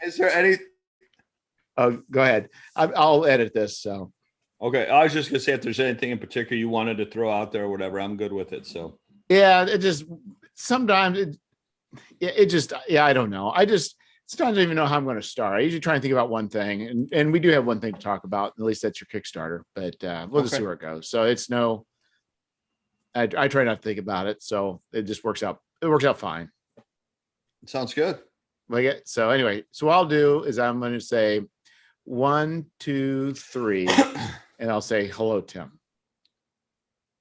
is there any? Oh, go ahead. I'll edit this. So Okay, I was just gonna say if there's anything in particular you wanted to throw out there or whatever, I'm good with it. So yeah, it just sometimes it just I don't know. I just sometimes I don't even know how I'm going to start. I usually try and think about one thing, and we do have one thing to talk about. At least that's your Kickstarter, but we'll just see where it goes. So it's no. I try not to think about it, so it just works out. It works out fine. sounds good. Like it. So anyway, so what I'll do is I'm going to say 1, 2, 3, and I'll say hello, Tim.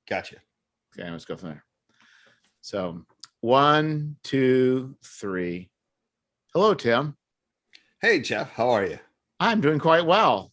Gotcha. Okay, let's go from there. So 1, 2, 3. Hello, Tim. Hey, Jeff, how are you? I'm doing quite well.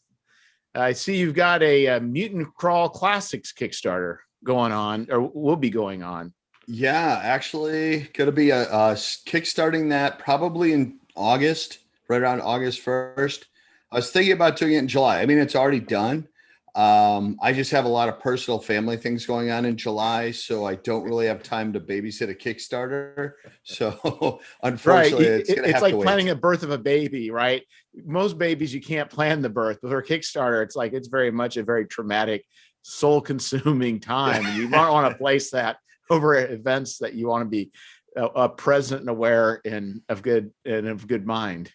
I see you've got a Mutant Crawl Classics Kickstarter going on, or will be going on. Yeah, actually, gonna be a kickstarting that probably in August, right around August 1st. I was thinking about doing it in July. I mean, it's already done. I just have a lot of personal family things going on in July, so I don't really have time to babysit a Kickstarter. So unfortunately, Right. it's gonna It's have like to wait. planning a birth of a baby, right? Most babies you can't plan the birth, but for a Kickstarter, it's like it's very much a very traumatic, soul-consuming time, and you might want to place that over events that you want to be present and aware and of good mind.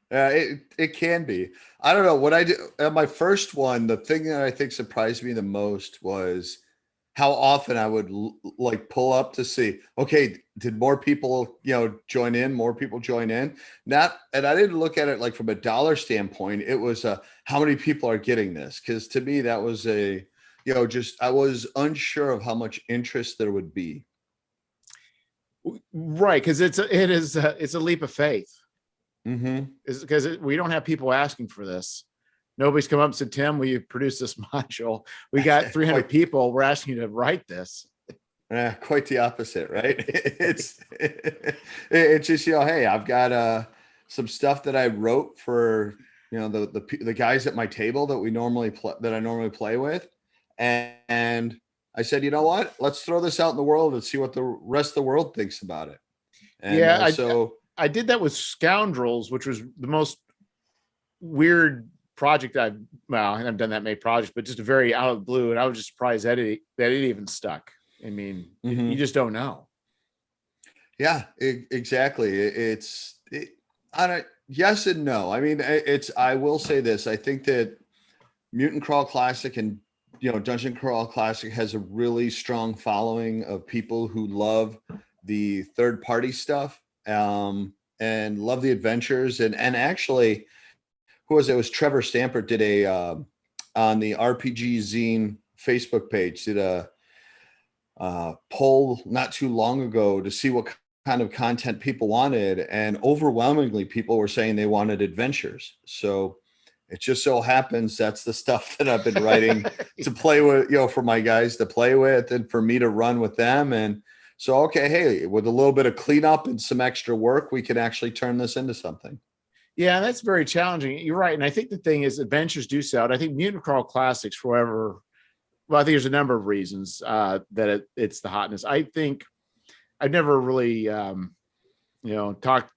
It can be. I don't know what I did at my first one. The thing that I think surprised me the most was how often I would like pull up to see, okay, did more people, join in, more people join in? Not, and I didn't look at it like from a dollar standpoint. It was how many people are getting this? Because to me, that was just I was unsure of how much interest there would be. Right, because it's a leap of faith. Mm-hmm. Is because we don't have people asking for this. Nobody's come up and said, Tim, will you produce this module? We got 300 people. We're asking you to write this. Quite the opposite, right? It's just, hey, I've got some stuff that I wrote for, the guys at my table that I normally play with. And I said, you know what? Let's throw this out in the world and see what the rest of the world thinks about it. And yeah, I did that with Scoundrels, which was the most weird project I've done that many projects, but just a very out of the blue. And I was just surprised that it even stuck. I mean, you just don't know. Yeah, exactly. Yes and no. I mean, I will say this. I think that Mutant Crawl Classic and, Dungeon Crawl Classic has a really strong following of people who love the third party stuff, and love the adventures. And actually, who was it? It was Trevor Stamper did on the RPG Zine Facebook page, did a poll not too long ago to see what kind of content people wanted, and overwhelmingly people were saying they wanted adventures. So it just so happens that's the stuff that I've been writing to play with, for my guys to play with and for me to run with them. And so, okay, hey, with a little bit of cleanup and some extra work, we can actually turn this into something. Yeah, that's very challenging. You're right. And I think the thing is adventures do sell. I think Mutant Crawl Classics forever. Well, I think there's a number of reasons that it's the hotness. I think I've never really, talked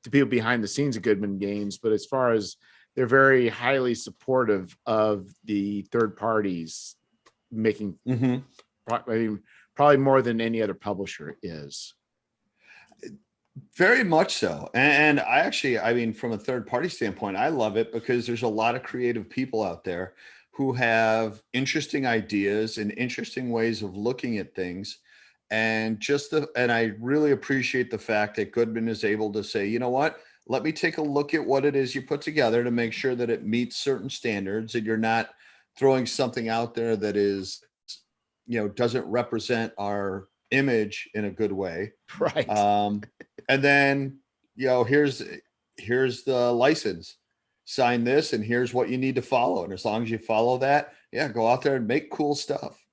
to people behind the scenes of Goodman Games, but as far as they're very highly supportive of the third parties making, probably more than any other publisher is. Very much so. And I mean, from a third party standpoint, I love it because there's a lot of creative people out there who have interesting ideas and interesting ways of looking at things. And and I really appreciate the fact that Goodman is able to say, you know what, let me take a look at what it is you put together to make sure that it meets certain standards and you're not throwing something out there that is, doesn't represent our image in a good way. Right. And then, here's the license, sign this, and here's what you need to follow. And as long as you follow that, go out there and make cool stuff.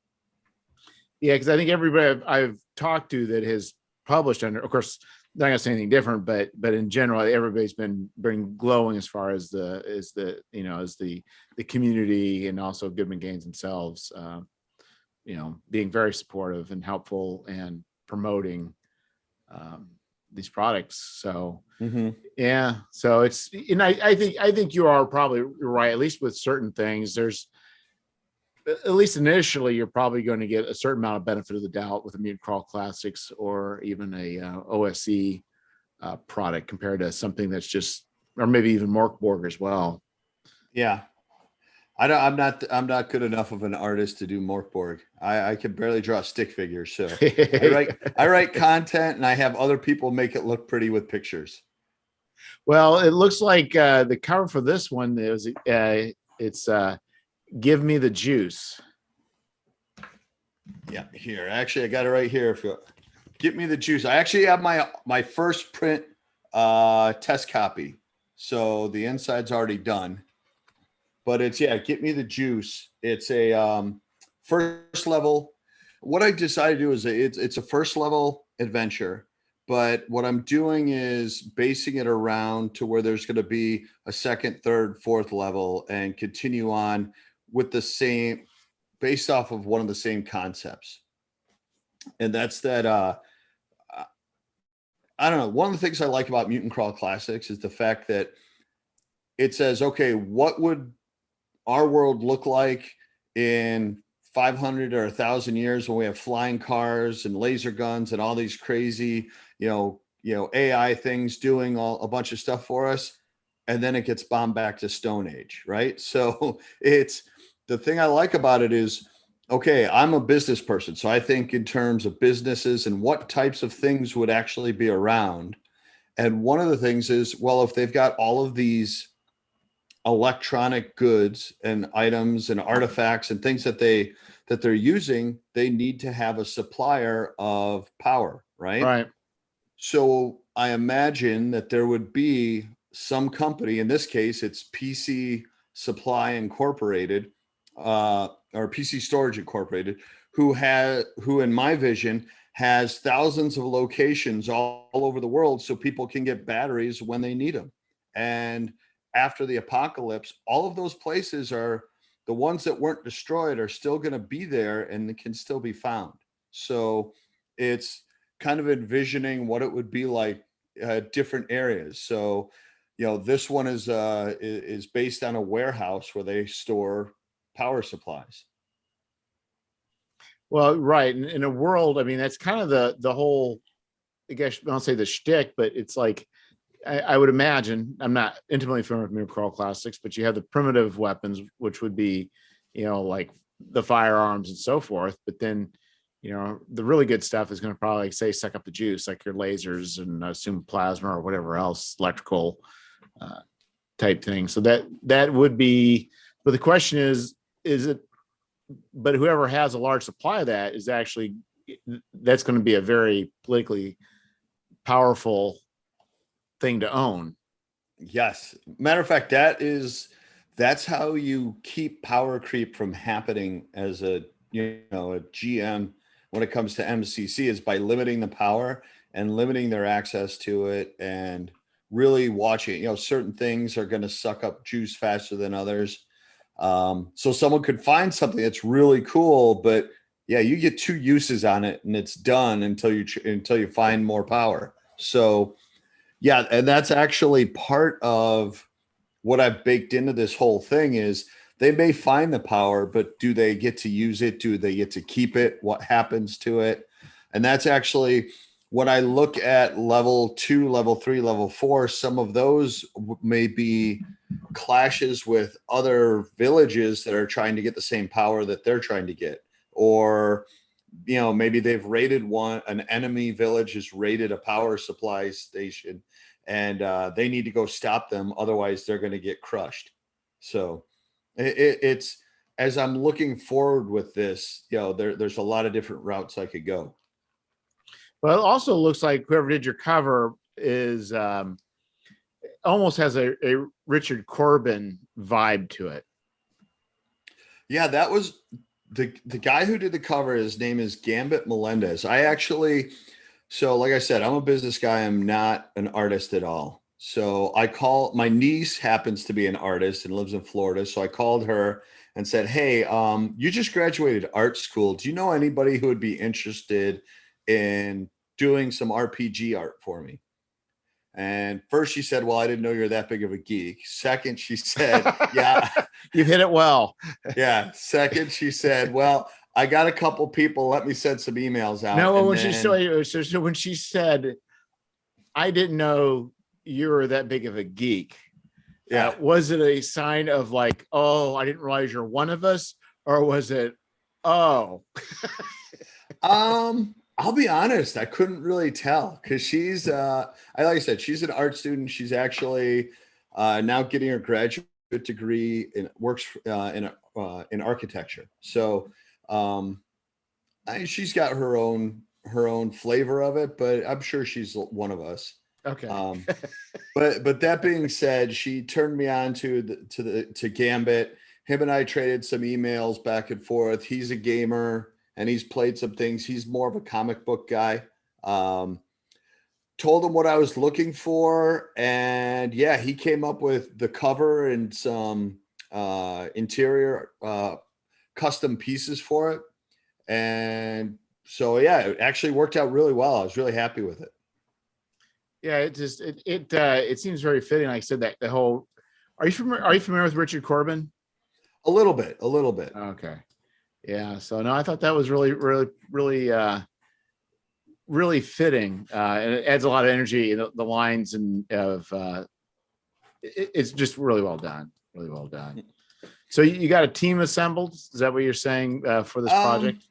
Yeah, because I think everybody I've talked to that has published under, of course, not gonna say anything different, but in general, everybody's been glowing as far as the community and also Goodman Games themselves, being very supportive and helpful and promoting these products. So Hmm. yeah, so it's, and I think you are probably right. At least with certain things, there's, at least initially, you're probably going to get a certain amount of benefit of the doubt with a Mutant Crawl Classics or even a OSE product compared to something that's just, or maybe even Morkborg as well. Yeah. I'm not good enough of an artist to do Morkborg. I can barely draw stick figures. So I write content and I have other people make it look pretty with pictures. Well, it looks like the cover for this one is it's "Give Me the Juice." Yeah, here. Actually, I got it right here. If you get me the juice, I actually have my first print test copy, so the inside's already done. But it's, yeah, get me the juice. It's a first level. What I decided to do is it's a first level adventure, but what I'm doing is basing it around to where there's going to be a second, third, fourth level, and continue on with the same, based off of one of the same concepts. And that's that I don't know. One of the things I like about Mutant Crawl Classics is the fact that it says, okay, what would our world look like in 500 or 1,000 years when we have flying cars and laser guns and all these crazy, AI things doing a bunch of stuff for us, and then it gets bombed back to Stone Age, right? So it's, the thing I like about it is, okay, I'm a business person, so I think in terms of businesses and what types of things would actually be around. And one of the things is, well, if they've got all of these electronic goods and items and artifacts and things that they're using, they need to have a supplier of power, right? Right. So I imagine that there would be some company, in this case it's PC Supply Incorporated, or PC Storage Incorporated, who in my vision has thousands of locations all over the world so people can get batteries when they need them. And after the apocalypse, all of those places are, the ones that weren't destroyed are still going to be there and can still be found. So it's kind of envisioning what it would be like different areas. So, this one is based on a warehouse where they store power supplies. Well, right. In a world, I mean, that's kind of the whole, I guess I don't say the shtick, but it's like, I would imagine, I'm not intimately familiar with Mutant Crawl Classics, but you have the primitive weapons, which would be, like the firearms and so forth. But then, the really good stuff is going to probably, say, suck up the juice, like your lasers and I assume plasma or whatever else, electrical uh, type thing. So that would be, but the question is it, but whoever has a large supply of that is actually, that's going to be a very politically powerful thing to own. Yes. Matter of fact, that's how you keep power creep from happening as a GM when it comes to MCC, is by limiting the power and limiting their access to it, and really watching, certain things are going to suck up juice faster than others. So someone could find something that's really cool, but yeah, you get two uses on it and it's done until you find more power. So yeah, and that's actually part of what I've baked into this whole thing is, they may find the power, but do they get to use it? Do they get to keep it? What happens to it? And that's actually, when I look at level 2, level 3, level 4, some of those may be clashes with other villages that are trying to get the same power that they're trying to get. Or maybe they've raided an enemy village has raided a power supply station, and they need to go stop them, otherwise they're going to get crushed. So it's, as I'm looking forward with this, there's a lot of different routes I could go. Well, it also looks like whoever did your cover is almost has a Richard Corbin vibe to it. Yeah, that was the guy who did the cover. His name is Gambit Melendez. I actually, so like I said, I'm a business guy. I'm not an artist at all. So my niece happens to be an artist and lives in Florida. So I called her and said, hey, you just graduated art school. Do you know anybody who would be interested in doing some RPG art for me? And first she said, well, I didn't know you're that big of a geek. Second, she said, yeah, You've hit it well. yeah. Second, she said, well, I got a couple people. Let me send some emails out. No, And when then, so when she said, I didn't know you were that big of a geek, yeah. was it a sign of like, oh, I didn't realize you're one of us? Or was it, oh, I'll be honest, I couldn't really tell because she's like I said, she's an art student. She's actually now getting her graduate degree and works in architecture. So she's got her own flavor of it, but I'm sure she's one of us. okay. But that being said, she turned me on to Gambit. Him and I traded some emails back and forth. He's a gamer and he's played some things. He's more of a comic book guy. Told him what I was looking for, and yeah, he came up with the cover and some interior custom pieces for it. And so yeah, it actually worked out really well. I was really happy with it. Yeah, it seems very fitting. Like I said, that the whole, are you familiar with Richard Corbin? A little bit, a little bit. Okay. Yeah. So no, I thought that was really fitting. And it adds a lot of energy in the lines and it's just really well done. Really well done. So you got a team assembled? Is that what you're saying for this project?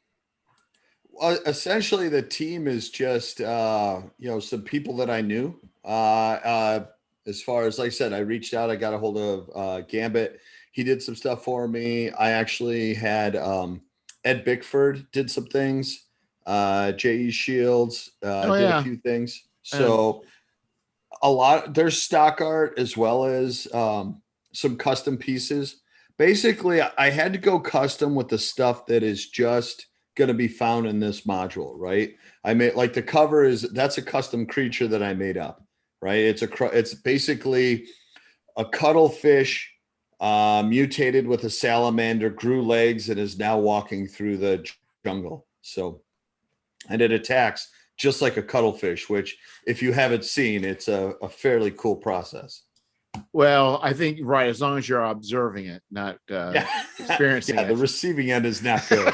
Essentially the team is just some people that I knew. As far as, like I said, I reached out, I got a hold of Gambit. He did some stuff for me. I actually had Ed Bickford did some things. J.E. Shields did a few things. So there's stock art as well as some custom pieces. Basically, I had to go custom with the stuff that is just going to be found in this module, right? I made, like, the cover that's a custom creature that I made up, right? It's basically a cuttlefish mutated with a salamander, grew legs, and is now walking through the jungle. So, and it attacks just like a cuttlefish, which, if you haven't seen, it's a fairly cool process. Well, I think, right, as long as you're observing it, not experiencing it. The receiving end is not good.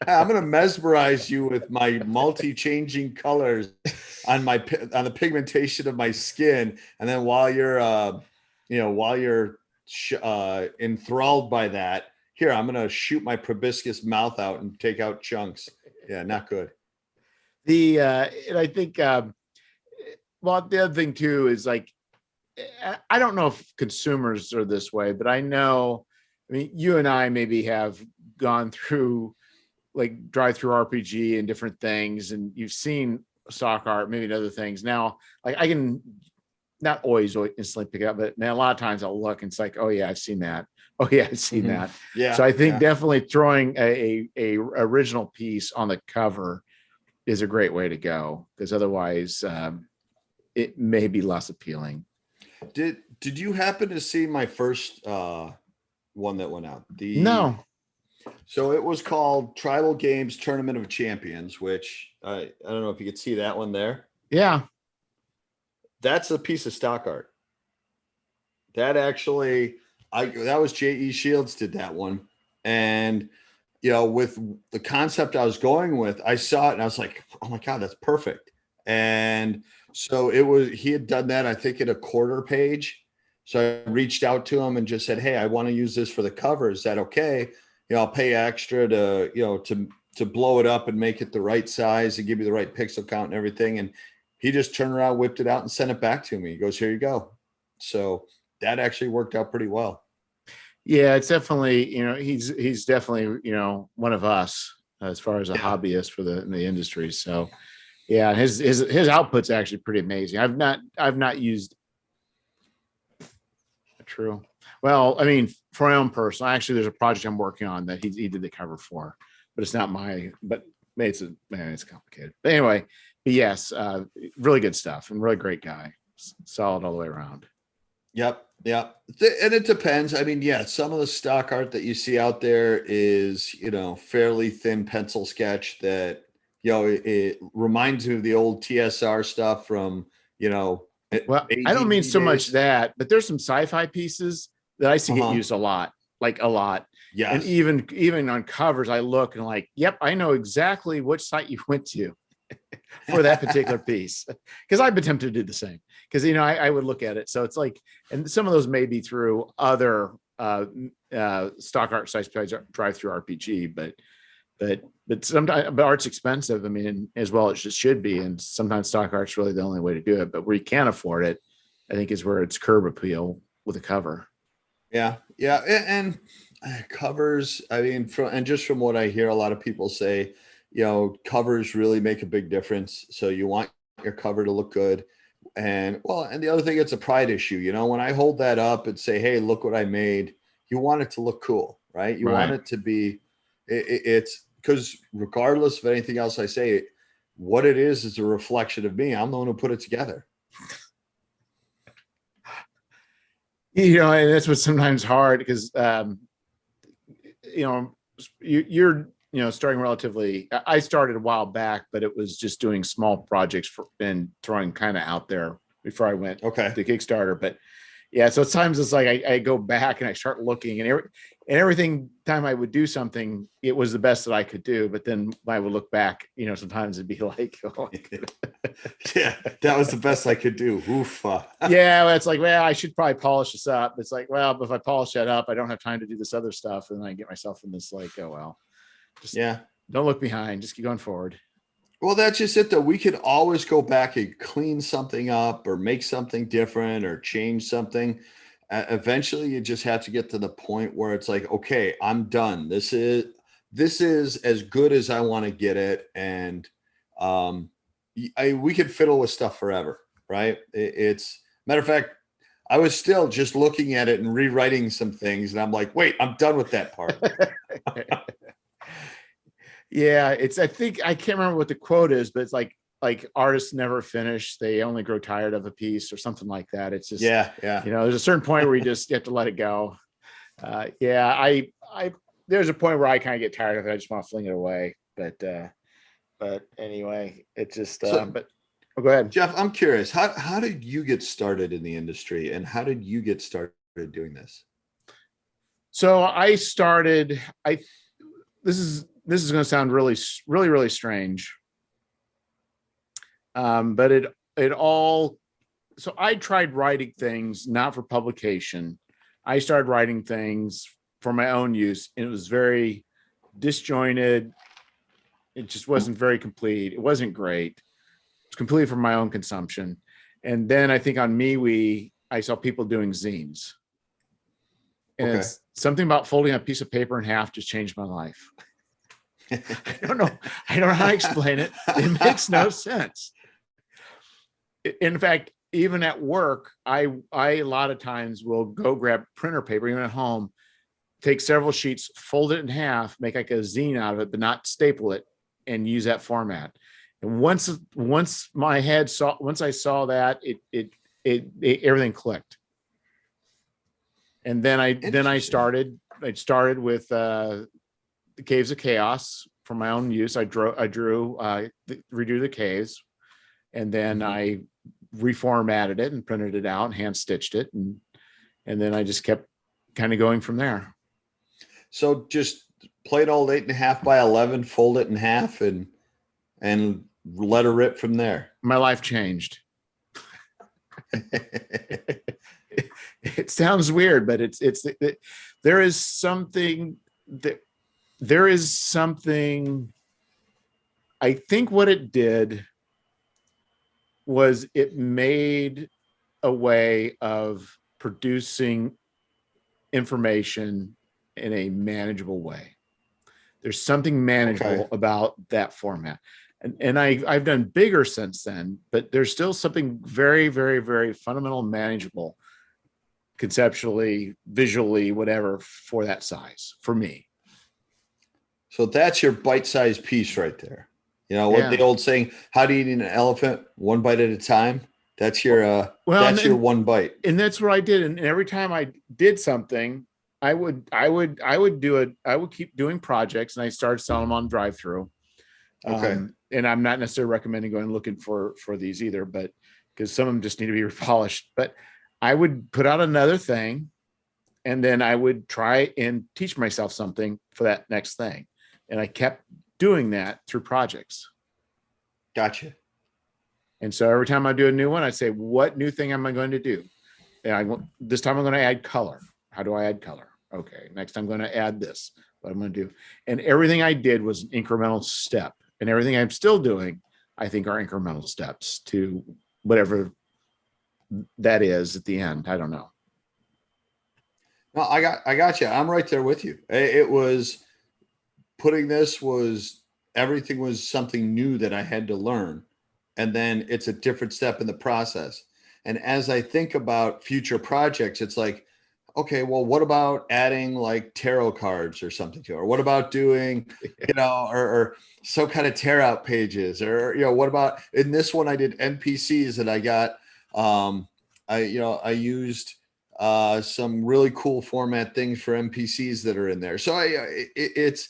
I'm going to mesmerize you with my multi-changing colors on the pigmentation of my skin, and then while you're enthralled by that, here, I'm going to shoot my proboscis mouth out and take out chunks. Yeah, not good. And I think, well, the other thing too is, like, I don't know if consumers are this way, but I mean, you and I maybe have gone through like drive-through RPG and different things, and you've seen stock art, maybe other things. Now, like, I can not always instantly pick it up, but man, a lot of times I'll look and it's like, oh yeah, I've seen that. Oh yeah, I've seen that. Yeah. So I think definitely throwing a original piece on the cover is a great way to go, because otherwise it may be less appealing. Did you happen to see my first one that went out? No. So it was called Tribal Games Tournament of Champions, which I don't know if you could see that one there. Yeah. That's a piece of stock art. That actually, that was J.E. Shields did that one. And, with the concept I was going with, I saw it and I was like, oh my God, that's perfect. And so he had done that, I think, in a quarter page. So I reached out to him and just said, hey, I want to use this for the cover. Is that okay? I'll pay extra to blow it up and make it the right size and give you the right pixel count and everything. And he just turned around, whipped it out, and sent it back to me. He goes, here you go. So that actually worked out pretty well. Yeah, it's definitely, he's definitely, one of us as far as a hobbyist in the industry. So yeah, his output's actually pretty amazing. I've not used. True. Well, I mean, for my own personal, actually, there's a project I'm working on that he did the cover for, but it's not but it's complicated. But anyway, but yes, really good stuff and really great guy. Solid all the way around. Yep. And it depends. I mean, yeah, some of the stock art that you see out there is, fairly thin pencil sketch that, it reminds me of the old TSR stuff from, Well, I don't mean ADD so much days. that, but there's some sci-fi pieces that I see get Uh-huh. used a lot, like a lot. And Yes. even on covers, I look and like, yep, I know exactly which site you went to for that particular piece. Because I've been tempted to do the same. Because I would look at it. So it's like, and some of those may be through other stock art sites, drive through RPG, but sometimes, but art's expensive. I mean, as well as it should be, and sometimes stock art's really the only way to do it. But where you can't afford it, I think is where it's curb appeal with a cover. Yeah. Yeah. And covers, I mean, just from what I hear, a lot of people say, covers really make a big difference. So you want your cover to look good. And and the other thing, it's a pride issue. When I hold that up and say, hey, look what I made, you want it to look cool, right? You want Right. it to be, it's because regardless of anything else I say, what it is a reflection of me. I'm the one who put it together. And that's what's sometimes hard because you're starting relatively. I started a while back, but it was just doing small projects and throwing kind of out there before I went Okay. to Kickstarter. But yeah, so sometimes it's like I go back and I start looking, and everything time I would do something, it was the best that I could do. But then when I would look back, sometimes it'd be like, oh, yeah, that was the best I could do. Oof. yeah, it's like, well, I should probably polish this up. It's like, well, but if I polish that up, I don't have time to do this other stuff, and then I get myself in this like, oh well, just don't look behind, just keep going forward. Well, that's just it, though. We could always go back and clean something up or make something different or change something. Eventually, you just have to get to the point where it's like, okay, I'm done. This is as good as I want to get it, and we could fiddle with stuff forever, right? It's matter of fact, I was still just looking at it and rewriting some things, and I'm like, wait, I'm done with that part. Yeah, I think I can't remember what the quote is, but it's like artists never finish, they only grow tired of a piece or something like that. It's just, Yeah. there's a certain point where you have to let it go. Yeah, I there's a point where I kind of get tired of it. I just want to fling it away. But anyway, it's just but go ahead. Jeff, I'm curious, how did you get started in the industry, and how did you get started doing this? So I started, this is going to sound really, really, really strange. But it all, so I tried writing things not for publication. I started writing things for my own use, and it was very disjointed. It just wasn't very complete. It wasn't great. It's completely for my own consumption. And then I think on MeWe, I saw people doing zines. And it's something about folding a piece of paper in half just changed my life. I don't know how to explain it. It makes no sense. In fact, even at work, I a lot of times will go grab printer paper, even at home, take several sheets, fold it in half, make like a zine out of it, but not staple it, and use that format. And once I saw that, it everything clicked. And then I started with the Caves of Chaos for my own use. I redo the caves, and then I reformatted it and printed it out and hand stitched it, and then I just kept kind of going from there. So just plain old 8.5 by 11, fold it in half, and let her rip from there. My life changed. It sounds weird, but there is something. I think what it did was it made a way of producing information in a manageable way. There's something manageable about that format. And I've done bigger since then, but there's still something very, very, very fundamental, manageable, conceptually, visually, whatever, for that size, for me. So that's your bite-sized piece right there. What the old saying, how do you eat an elephant? One bite at a time. That's your your one bite. And that's what I did. And every time I did something, I would keep doing projects, and I started selling them on drive-through. and I'm not necessarily recommending going looking for these either, but because some of them just need to be repolished. But I would put out another thing, and then I would try and teach myself something for that next thing. And I kept doing that through projects. Gotcha. And so every time I do a new one, I say, what new thing am I going to do? And this time I'm going to add color. How do I add color? Okay. Next, I'm going to add this, what I'm going to do. And everything I did was an incremental step. And everything I'm still doing, I think, are incremental steps to whatever that is at the end. I don't know. No, I got you. I'm right there with you. It was everything was something new that I had to learn. And then it's a different step in the process. And as I think about future projects, it's like, okay, well, what about adding like tarot cards or something to it? Or what about doing, or some kind of tear out pages? Or, what about in this one I did NPCs and I got, I used some really cool format things for NPCs that are in there. So it's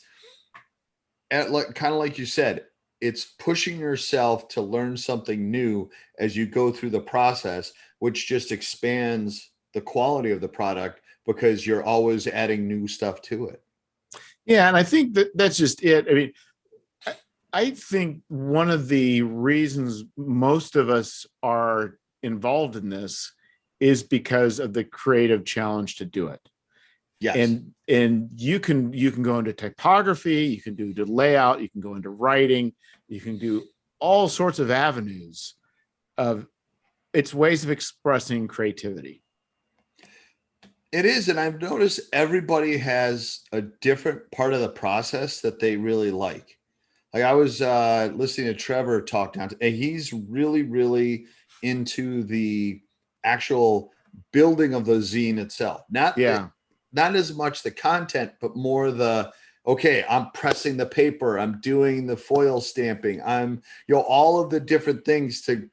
kind of like you said, it's pushing yourself to learn something new as you go through the process, which just expands the quality of the product because you're always adding new stuff to it. Yeah. And I think that's just it. I mean, I think one of the reasons most of us are involved in this is because of the creative challenge to do it. Yes. And you can go into typography, you can do the layout, you can go into writing, you can do all sorts of avenues of it's ways of expressing creativity. It is. And I've noticed everybody has a different part of the process that they really like. Like I was listening to Trevor talk down, and he's really, really into the actual building of the zine itself. Not as much the content, but more okay, I'm pressing the paper, I'm doing the foil stamping, I'm, all of the different things to,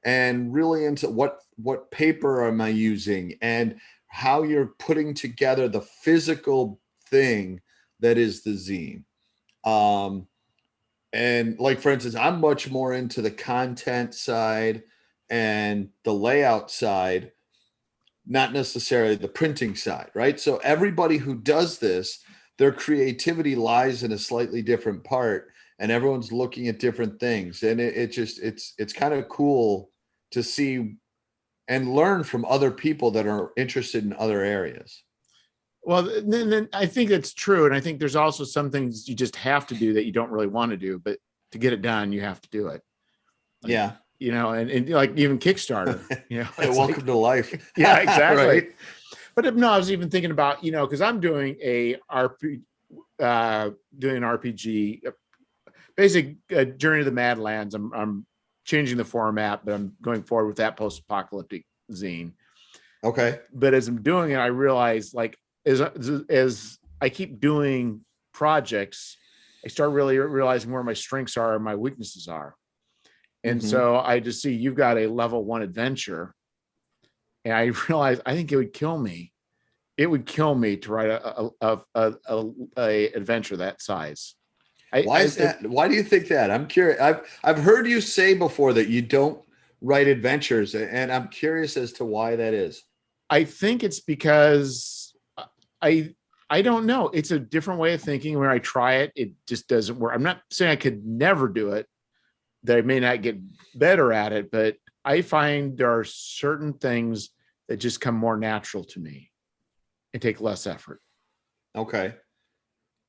and really into what paper am I using and how you're putting together the physical thing that is the zine. And like, for instance, I'm much more into the content side and the layout side, not necessarily the printing side, right? So everybody who does this, their creativity lies in a slightly different part, and everyone's looking at different things. And it's kind of cool to see and learn from other people that are interested in other areas. Well, then I think that's true. And I think there's also some things you just have to do that you don't really want to do, but to get it done, you have to do it. Yeah. And like even Kickstarter, welcome to life. Yeah, exactly. Right? But no, I was even thinking about, because I'm doing an RPG, basic Journey to the Madlands. I'm changing the format, but I'm going forward with that post-apocalyptic zine. Okay. But as I'm doing it, I realize like as I keep doing projects, I start really realizing where my strengths are and my weaknesses are. And so I just see you've got a level 1 adventure. And I realized I think it would kill me. It would kill me to write a adventure that size. Why is that? Why do you think that? I'm curious. I've heard you say before that you don't write adventures, and I'm curious as to why that is. I think it's because I don't know. It's a different way of thinking. When I try it, it just doesn't work. I'm not saying I could never do it, that I may not get better at it, but I find there are certain things that just come more natural to me and take less effort. Okay.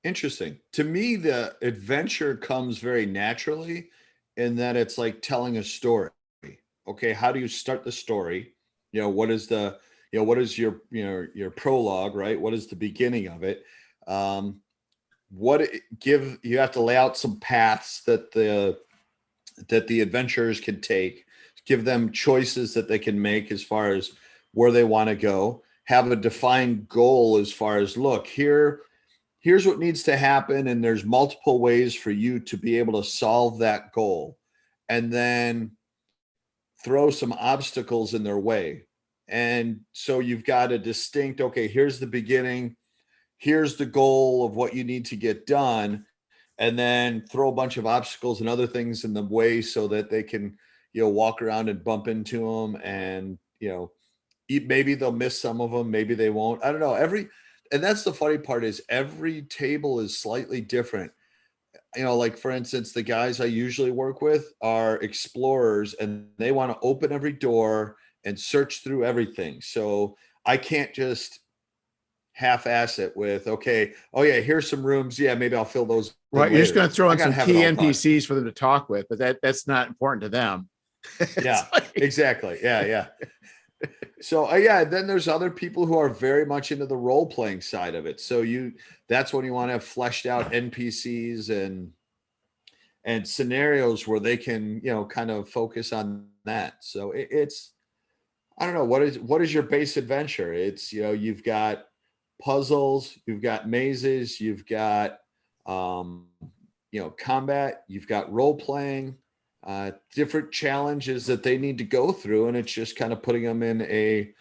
Interesting. To me, the adventure comes very naturally in that it's like telling a story. Okay, how do you start the story? What is your prologue, right? What is the beginning of it? You have to lay out some paths that the adventurers can take, give them choices that they can make as far as where they want to go, have a defined goal as far as, look, here's what needs to happen. And there's multiple ways for you to be able to solve that goal. And then throw some obstacles in their way. And so you've got a distinct, okay, here's the beginning. Here's the goal of what you need to get done. and then throw a bunch of obstacles and other things in the way so that they can, walk around and bump into them, and, maybe they'll miss some of them, maybe they won't. I don't know. And that's the funny part, is every table is slightly different. Like for instance, the guys I usually work with are explorers, and they want to open every door and search through everything. So I can't just half-ass it with, okay, oh yeah, here's some rooms. Yeah, maybe I'll fill those Right. in You're just later. going to throw I in gotta some have it key all done. NPCs for them to talk with, but that's not important to them. Yeah, exactly. Yeah. So yeah, then there's other people who are very much into the role-playing side of it. So that's when you want to have fleshed out NPCs and scenarios where they can, kind of focus on that. So it's, I don't know, what is your base adventure? It's, you've got puzzles, you've got mazes, you've got, um, combat, you've got role playing, different challenges that they need to go through. And it's just kind of putting them in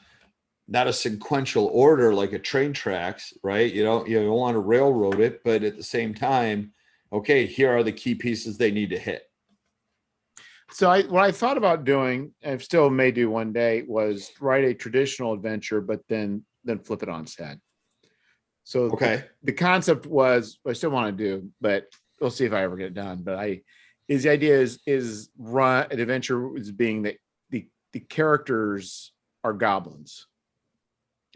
not a sequential order like a train tracks, right? You don't want to railroad it, but at the same time, okay, here are the key pieces they need to hit. So what I thought about doing, and still may do one day, was write a traditional adventure, but then flip it on its head. So Okay. the concept was, I still want to do, but we'll see if I ever get it done. But the idea is run an adventure as being that the characters are goblins.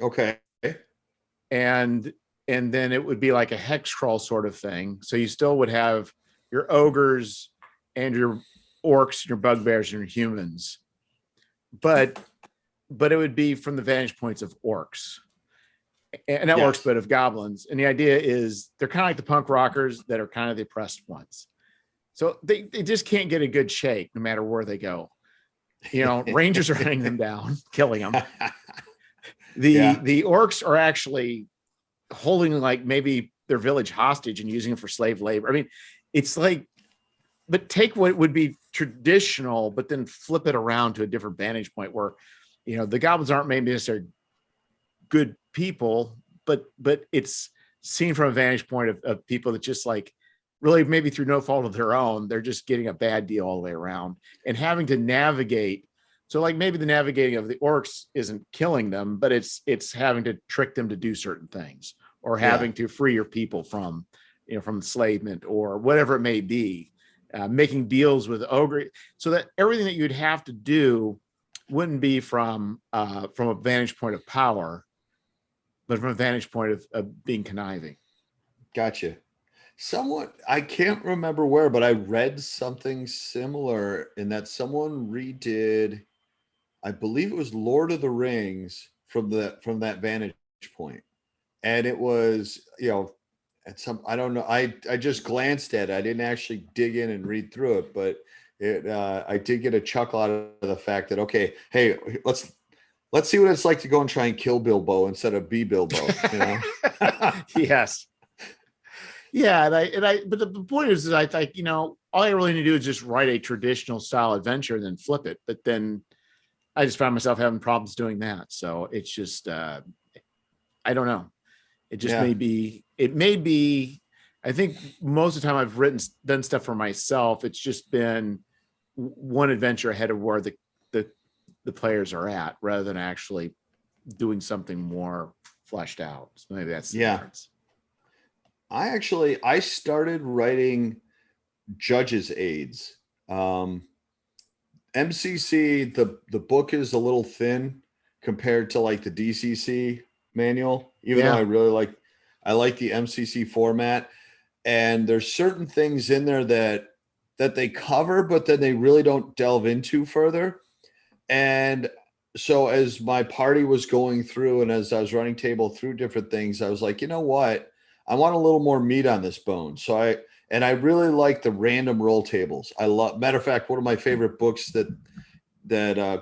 Okay. And then it would be like a hex crawl sort of thing. So you still would have your ogres and your orcs, your bugbears, and your humans, but it would be from the vantage points of orcs, and not orcs, but of goblins. And the idea is they're kind of like the punk rockers that are kind of the oppressed ones. So they just can't get a good shake no matter where they go. Rangers are hunting them down, killing them. The orcs are actually holding like maybe their village hostage and using it for slave labor. I mean, it's like, but take what would be traditional, but then flip it around to a different vantage point where, the goblins aren't maybe necessarily good people, but it's seen from a vantage point of people that just like really maybe through no fault of their own, they're just getting a bad deal all the way around and having to navigate. So like maybe the navigating of the orcs isn't killing them, but it's having to trick them to do certain things, or having to free your people from enslavement or whatever it may be, making deals with ogre, so that everything that you'd have to do wouldn't be from a vantage point of power, but from a vantage point of being conniving. Gotcha. Somewhat, I can't remember where, but I read something similar in that someone redid, I believe it was Lord of the Rings from that vantage point. And it was, at some, I don't know, I just glanced at it. I didn't actually dig in and read through it, but I did get a chuckle out of the fact that, okay, hey, let's see what it's like to go and try and kill Bilbo instead of be Bilbo, Yes. Yeah, but the point is I think, all I really need to do is just write a traditional style adventure and then flip it. But then I just found myself having problems doing that. So it's just I don't know. It just may be, I think most of the time I've done stuff for myself, it's just been one adventure ahead of where the players are at, rather than actually doing something more fleshed out. So maybe that's the difference. I started writing judges' aids. MCC, the book is a little thin compared to like the DCC manual, even though I like the MCC format. And there's certain things in there that they cover, but then they really don't delve into further. And so as my party was going through and as I was running table through different things, I was like, you know what? I want a little more meat on this bone. So I really like the random roll tables. Matter of fact, one of my favorite books that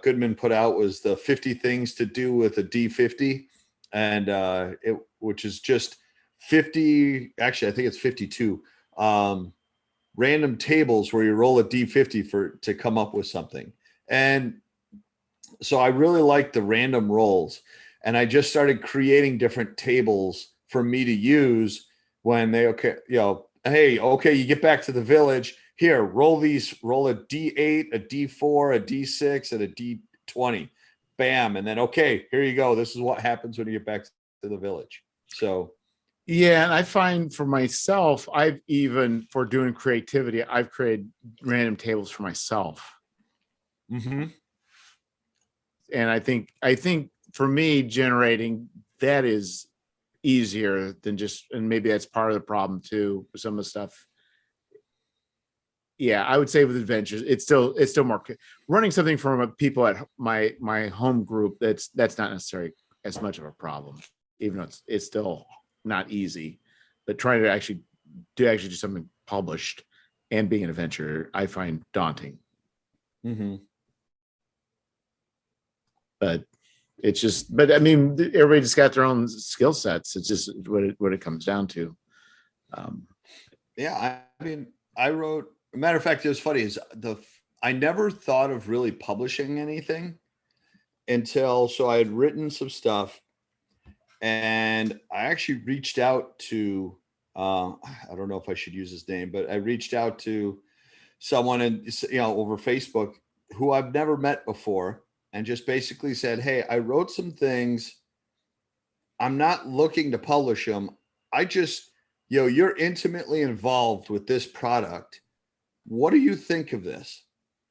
Goodman put out was the 50 things to do with a D50. And which is just 50, actually, I think it's 52 random tables where you roll a D50 to come up with something. And so I really like the random rolls, and I just started creating different tables for me to use when hey, okay, you get back to the village. Here, roll a D8, a D4, a D6, and a D20. Bam. And then, okay, here you go. This is what happens when you get back to the village. So, Yeah, and I find for myself, I've even for doing creativity, I've created random tables for myself. mm-hmm. And I think for me, generating that is easier than just, and maybe that's part of the problem too with some of the stuff. Yeah, I would say with adventures, it's still more running something from people at my home group. That's not necessarily as much of a problem, even though it's still not easy. But trying to actually do something published and being an adventurer, I find daunting. Mm-hmm. But it's just, but I mean, everybody just got their own skill sets. It's just what it comes down to. Yeah, I mean, I wrote. A matter of fact, it was funny. I never thought of really publishing anything until I had written some stuff, and I actually reached out to. I don't know if I should use his name, but I reached out to someone over Facebook who I've never met before, and just basically said, "Hey, I wrote some things. I'm not looking to publish them. I just, you're intimately involved with this product. What do you think of this?"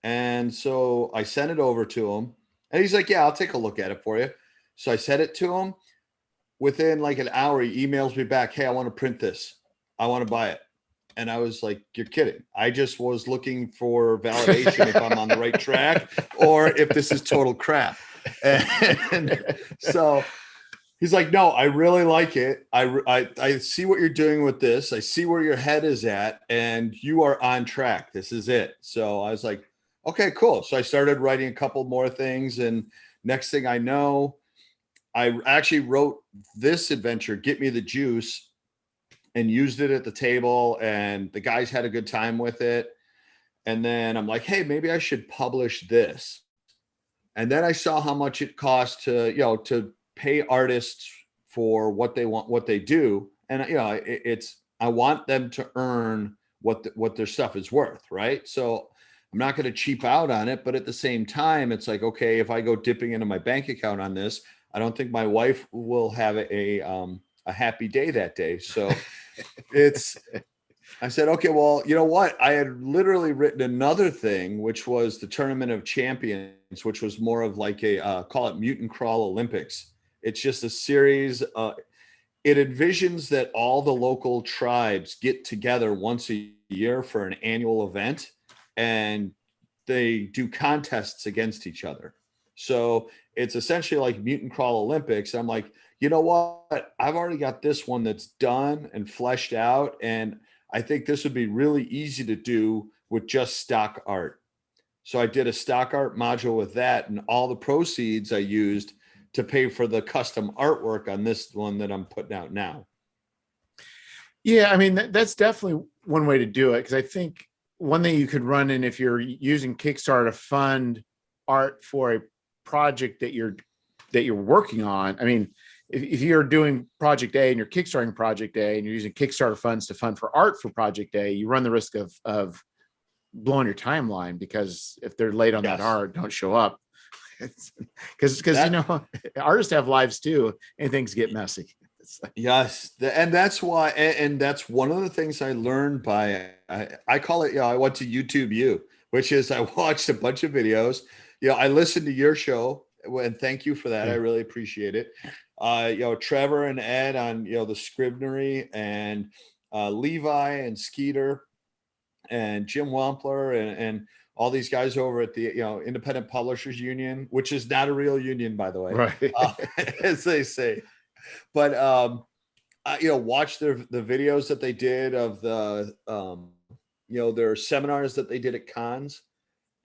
And so I sent it over to him, and he's like, "Yeah, I'll take a look at it for you." So I sent it to him. Within like an hour, he emails me back, "Hey, I want to print this. I want to buy it." And I was like, "You're kidding. I just was looking for validation if I'm on the right track or if this is total crap." And so he's like, "No, I really like it. I see what you're doing with this. I see where your head is at, and you are on track. This is it." So I was like, "Okay, cool." So I started writing a couple more things, and next thing I know, I actually wrote this adventure, Get Me the Juice, and used it at the table, and the guys had a good time with it. And then I'm like, "Hey, maybe I should publish this." And then I saw how much it costs to pay artists for what they want, what they do. And I want them to earn what their stuff is worth, right? So I'm not going to cheap out on it, but at the same time, it's like, okay, if I go dipping into my bank account on this, I don't think my wife will have a happy day that day. So I said, okay, well, you know what? I had literally written another thing, which was the Tournament of Champions, which was more of like call it Mutant Crawl Olympics. It's just a series. It envisions that all the local tribes get together once a year for an annual event, and they do contests against each other. So it's essentially like Mutant Crawl Olympics. I'm like, you know what? I've already got this one that's done and fleshed out, and I think this would be really easy to do with just stock art. So I did a stock art module with that, and all the proceeds I used to pay for the custom artwork on this one that I'm putting out now. Yeah, I mean, that's definitely one way to do it, because I think one thing you could run in if you're using Kickstarter to fund art for a project that you're working on. I mean, if you're doing project A and you're kickstarting project A and you're using Kickstarter funds to fund for art for project A, you run the risk of blowing your timeline, because if they're late on that art, don't show up. Because artists have lives too, and things get messy. Yes, and that's why, and that's one of the things I learned by I call it. I went to YouTube U, which is I watched a bunch of videos. I listened to your show, and thank you for that. I really appreciate it. Trevor and Ed on the Scrivenery, and Levi and Skeeter and Jim Wampler and all these guys over at the Independent Publishers Union, which is not a real union, by the way, right? As they say. But watch the videos that they did of the their seminars that they did at cons,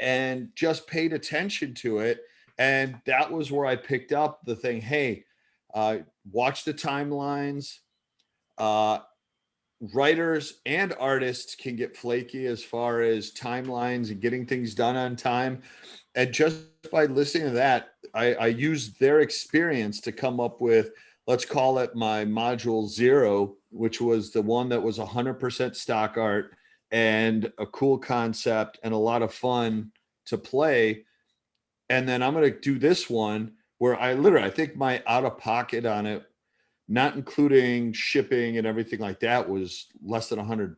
and just paid attention to it. And that was where I picked up the thing. Hey, watch the timelines. Writers and artists can get flaky as far as timelines and getting things done on time. And just by listening to that, I used their experience to come up with let's call it my module 0, which was the one that was 100% stock art and a cool concept and a lot of fun to play. And then I'm going to do this one where I think my out of pocket on it, not including shipping and everything like that, was less than $100.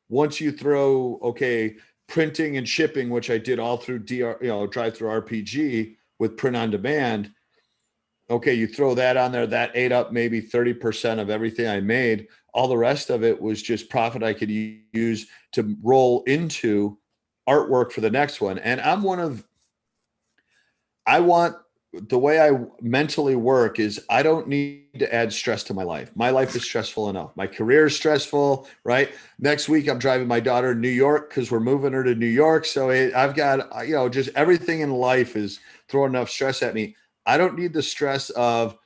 Once you throw, okay, printing and shipping, which I did all through Drive Through RPG with print on demand. Okay, you throw that on there, that ate up maybe 30% of everything I made. All the rest of it was just profit I could use to roll into artwork for the next one. And I want, the way I mentally work is I don't need to add stress to my life. My life is stressful enough. My career is stressful, right? Next week, I'm driving my daughter to New York because we're moving her to New York. So I've got, just everything in life is throwing enough stress at me. I don't need the stress of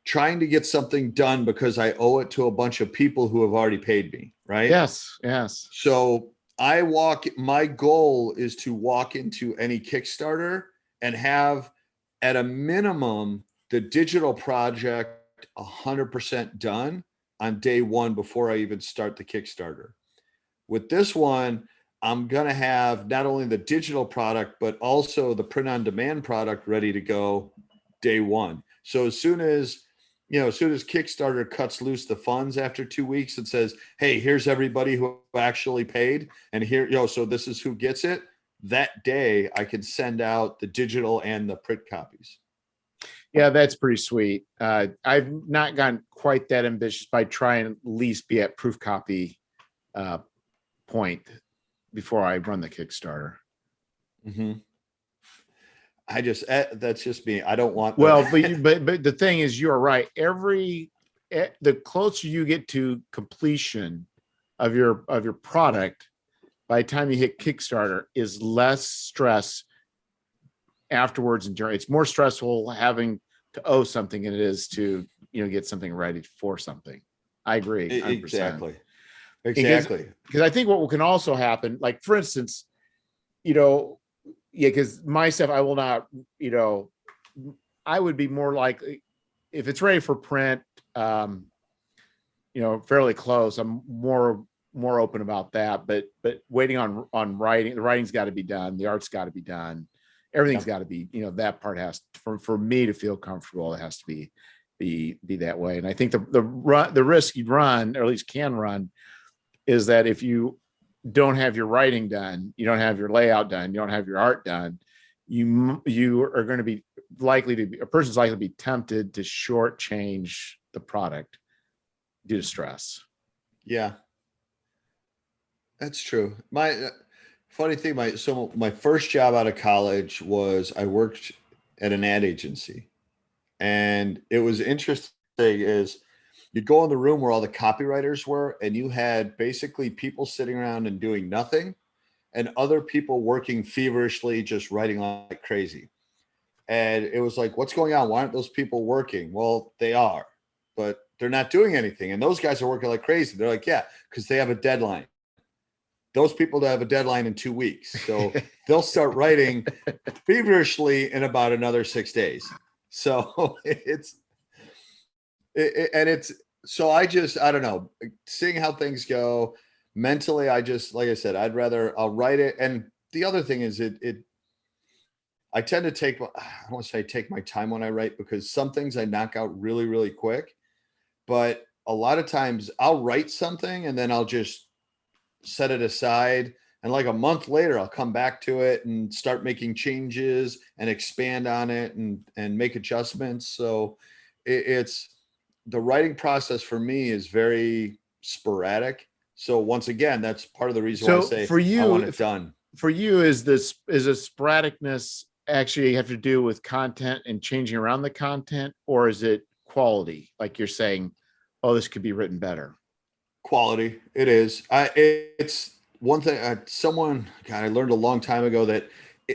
trying to get something done because I owe it to a bunch of people who have already paid me, right? Yes, yes. So my goal is to walk into any Kickstarter and have, at a minimum, the digital project 100% done on day one before I even start the Kickstarter. With this one, I'm going to have not only the digital product, but also the print on demand product ready to go day one. So as soon as Kickstarter cuts loose the funds after 2 weeks and says, hey, here's everybody who actually paid, and here, so this is who gets it, that day I can send out the digital and the print copies. Yeah, that's pretty sweet. I've not gotten quite that ambitious by trying at least be at proof copy point before I run the Kickstarter. Mm-hmm. That's just me. I don't want. Well, but the thing is, you're right. The closer you get to completion of your product, by the time you hit Kickstarter, is less stress afterwards. And it's more stressful having to owe something than it is to get something ready for something. I agree. 100%. Exactly. Because I think what can also happen, like for instance, because my stuff, I will not, I would be more likely if it's ready for print, fairly close. I'm more open about that, but waiting on writing, the writing's got to be done. The art's got to be done. Everything's got to be, that part has for me to feel comfortable. It has to be that way. And I think the risk you run, or at least can run, is that if you don't have your writing done, you don't have your layout done, you don't have your art done, you are going to be a person's likely to be tempted to shortchange the product due to stress. Yeah, that's true. My funny thing, my first job out of college was I worked at an ad agency, and it was interesting is you'd go in the room where all the copywriters were, and you had basically people sitting around and doing nothing, and other people working feverishly, just writing like crazy. And it was like, what's going on? Why aren't those people working? Well, they are, but they're not doing anything. And those guys are working like crazy. They're like, yeah, because they have a deadline. Those people have a deadline in 2 weeks. So they'll start writing feverishly in about another 6 days. So so I don't know, seeing how things go mentally, like I said, I'll write it. And the other thing is I tend to take my time when I write, because some things I knock out really, really quick, but a lot of times I'll write something and then I'll just set it aside. And like a month later, I'll come back to it and start making changes and expand on it and make adjustments. So it's the writing process for me is very sporadic. So once again, that's part of the reason why I say for you, I want it done. For you, is a sporadicness actually have to do with content and changing around the content, or is it quality? Like you're saying, oh, this could be written better. Quality. It is. It's one thing. I learned a long time ago that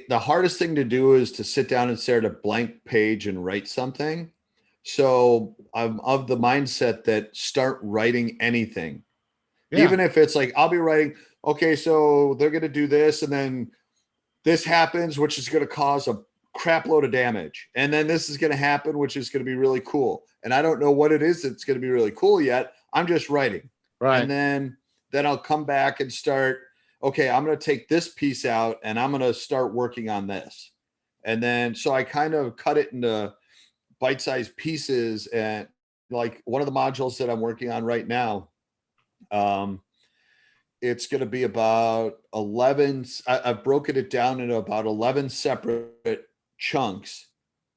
the hardest thing to do is to sit down and stare at a blank page and write something. So I'm of the mindset that start writing anything. Yeah. Even if it's like, I'll be writing, okay, so they're going to do this, and then this happens, which is going to cause crap load of damage. And then this is going to happen, which is going to be really cool. And I don't know what it is that's going to be really cool yet. I'm just writing. Right. And then I'll come back and start, okay, I'm going to take this piece out and I'm going to start working on this. And then, so I kind of cut it into bite-sized pieces. And like one of the modules that I'm working on right now, it's going to be about 11. I've broken it down into about 11 separate chunks.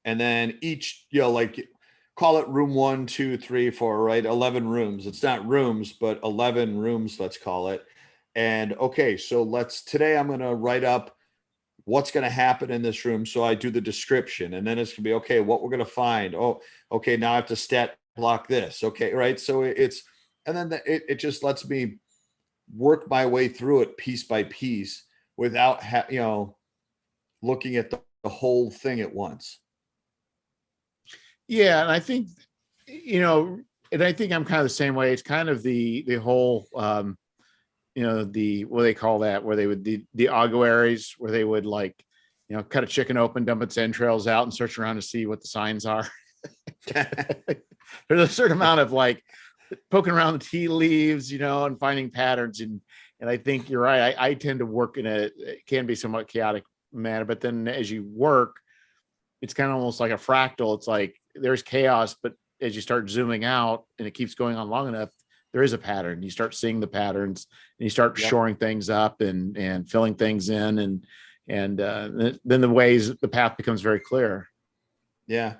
And then each, like call it room 1, 2, 3, 4, right? 11 rooms. It's not rooms, but 11 rooms, let's call it. And okay, so today I'm going to write up what's going to happen in this room. So I do the description, and then it's going to be, okay, what we're going to find. Oh, okay. Now I have to stat block this. Okay. Right. So and then it just lets me work my way through it piece by piece without, looking at the whole thing at once. Yeah. And I think, and I think I'm kind of the same way. It's kind of the whole, the, what they call that, where they would, the aguaries, where they would like, cut a chicken open, dump its entrails out and search around to see what the signs are. There's a certain amount of like poking around the tea leaves, and finding patterns. And I think you're right. I tend to work it can be somewhat chaotic manner, but then as you work, it's kind of almost like a fractal. It's like there's chaos, but as you start zooming out and it keeps going on long enough, there is a pattern. You start seeing the patterns and you start shoring things up and filling things in. And then the path becomes very clear. Yeah.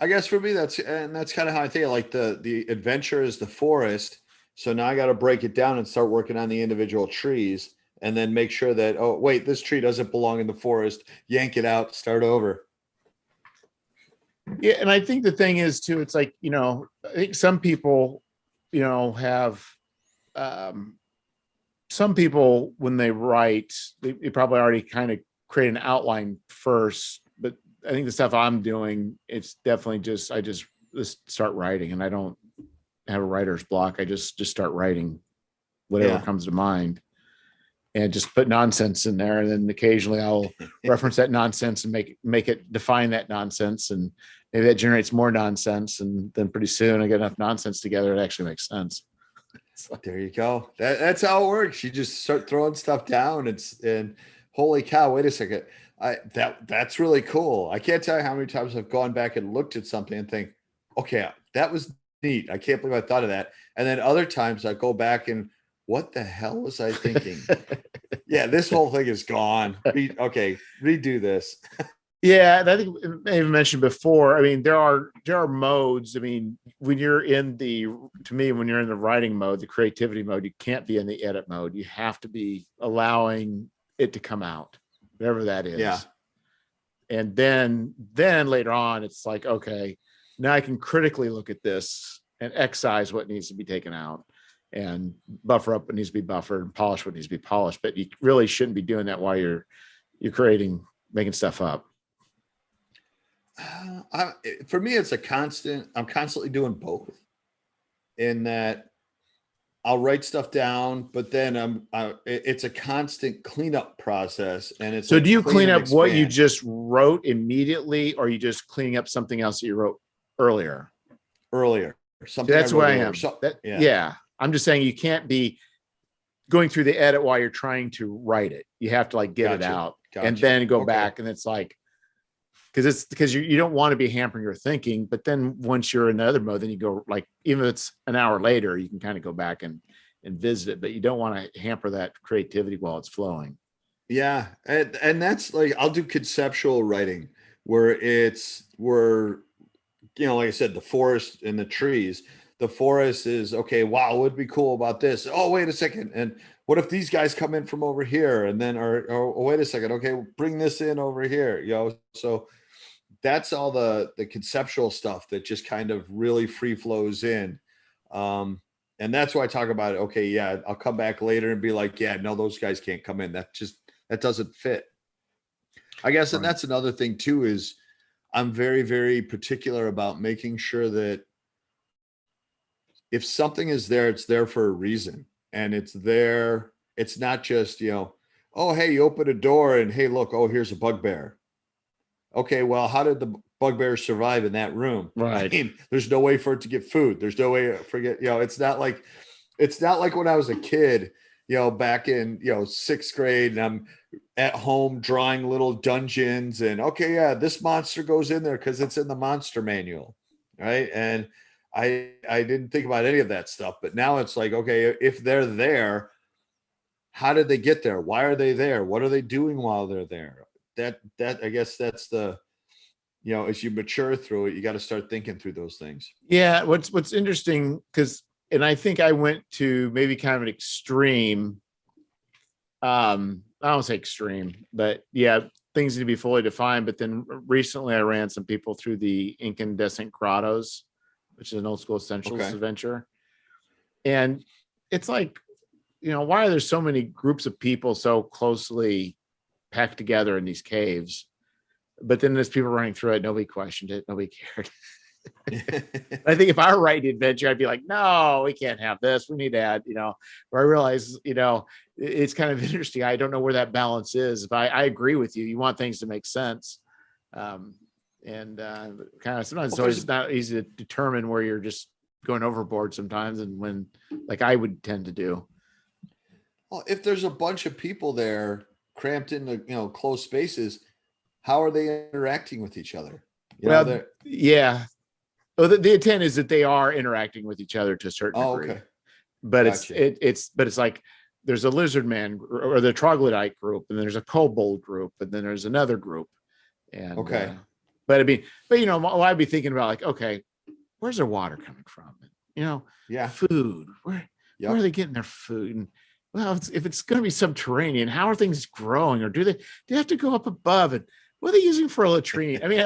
I guess for me, that's kind of how I think. Like the adventure is the forest. So now I got to break it down and start working on the individual trees, and then make sure that, oh, wait, this tree doesn't belong in the forest. Yank it out, start over. Yeah. And I think the thing is too, it's like, I think some people, have, some people, when they write, they probably already kind of create an outline first, but I think the stuff I'm doing, it's definitely I just start writing, and I don't have a writer's block. I just start writing whatever comes to mind and just put nonsense in there. And then occasionally I'll reference that nonsense and make it define that nonsense. And maybe that generates more nonsense. And then pretty soon I get enough nonsense together, it actually makes sense. There you go. That's how it works. You just start throwing stuff down. And holy cow, wait a second. That's really cool. I can't tell you how many times I've gone back and looked at something and think, okay, that was neat. I can't believe I thought of that. And then other times I go back and, what the hell was I thinking? Yeah, this whole thing is gone. Okay, redo this. Yeah, and I think I even mentioned before, I mean, there are modes. I mean, when you're in the writing mode, the creativity mode, you can't be in the edit mode. You have to be allowing it to come out, whatever that is. Yeah. And then later on, it's like, okay, now I can critically look at this and excise what needs to be taken out and buffer up what needs to be buffered and polish what needs to be polished. But you really shouldn't be doing that while you're making stuff up. For me, it's I'm constantly doing both, in that I'll write stuff down, but then it's a constant cleanup process. And it's so do you clean up what you just wrote immediately, or are you just cleaning up something else that you wrote earlier? Something that's where I am. Yeah. I'm just saying you can't be going through the edit while you're trying to write it. You have to like get it out and then go back. And it's like, because you don't want to be hampering your thinking, but then once you're in another mode, then you go, like, even if it's an hour later, you can kind of go back and visit it, but you don't want to hamper that creativity while it's flowing. Yeah. And that's like, I'll do conceptual writing where like I said, the forest and the trees. The forest is, okay, wow, what would be cool about this? Oh, wait a second. And what if these guys come in from over here? And then, or wait a second, okay, bring this in over here, So that's all the conceptual stuff that just kind of really free flows in. And that's why I talk about it. Okay, yeah, I'll come back later and be like, yeah, no, those guys can't come in. That doesn't fit. I guess, and that's another thing too, is I'm very, very particular about making sure that if something is there, it's there for a reason. And it's there. It's not just, oh, hey, you open a door and hey, look, oh, here's a bugbear. Okay, well, how did the bugbear survive in that room? I Right. mean, there's no way for it to get food. There's no way to forget, it's not like when I was a kid, back in, sixth grade, and I'm at home drawing little dungeons and okay, yeah, this monster goes in there because it's in the monster manual. Right. And I didn't think about any of that stuff, but now it's like, okay, if they're there, how did they get there? Why are they there? What are they doing while they're there? That I guess that's the, as you mature through it, you got to start thinking through those things. Yeah. What's interesting, because, and I think I went to maybe kind of an extreme. I don't say extreme, but yeah, things need to be fully defined. But then recently I ran some people through the Incandescent Grottos, which is an old school essentials Okay. adventure. And it's like, why are there so many groups of people so closely packed together in these caves? But then there's people running through it. Nobody questioned it. Nobody cared. I think if I were writing adventure, I'd be like, no, we can't have this. We need to add, where I realize, it's kind of interesting. I don't know where that balance is. If I agree with you, you want things to make sense. And kind of sometimes it's always not easy to determine where you're just going overboard sometimes. And when, like I would tend to do. Well, if there's a bunch of people there cramped into, closed spaces, how are they interacting with each other? Yeah. Oh, the intent is that they are interacting with each other to a certain degree. Okay. But it's like there's a lizard man or the troglodyte group, and there's a kobold group, and then there's another group. And okay. But I'd be thinking about like, okay, where's their water coming from? Food. Where are they getting their food? And well, if it's going to be subterranean, how are things growing? Or do they have to go up above? And what are they using for a latrine? I mean,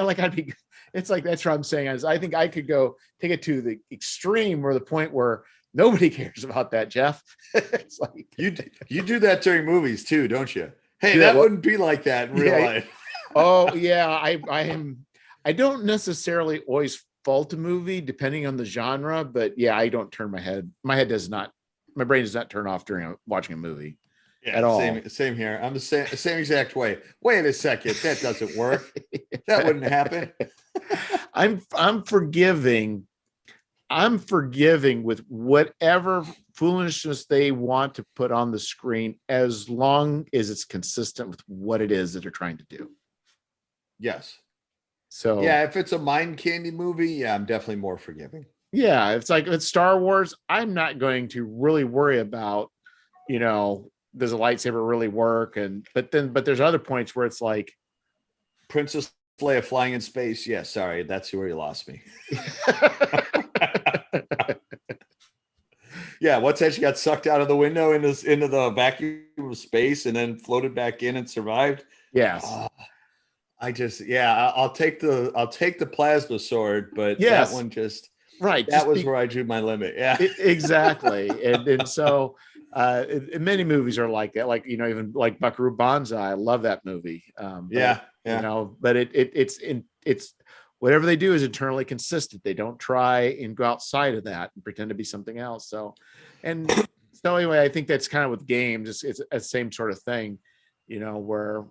it's like, that's what I'm saying is I think I could go take it to the extreme or the point where nobody cares about that, Jeff. It's like you do that during movies too, don't you? Hey, that wouldn't be like that in real life. Oh yeah. I don't necessarily always fault a movie depending on the genre, but yeah, I don't turn my head. My brain does not turn off during watching a movie. Yeah, at all. Same here. I'm the same exact way. Wait a second, that doesn't work. That wouldn't happen. I'm forgiving. I'm forgiving with whatever foolishness they want to put on the screen, as long as it's consistent with what it is that they're trying to do. Yes. So yeah, if it's a mind candy movie, yeah, I'm definitely more forgiving. Yeah, it's like with Star Wars, I'm not going to really worry about, does a lightsaber really work? But there's other points where it's like Princess Leia flying in space. Yeah, sorry, that's where you lost me. Yeah, what's that? She got sucked out of the window into the vacuum of space and then floated back in and survived. Yes. I'll take the plasma sword, but yes. That one just right. That was where I drew my limit. Yeah, exactly. and so many movies are like that. Like even like Buckaroo Banzai. I love that movie. But it's whatever they do is internally consistent. They don't try and go outside of that and pretend to be something else. So anyway, I think that's kind of with games. It's the same sort of thing, where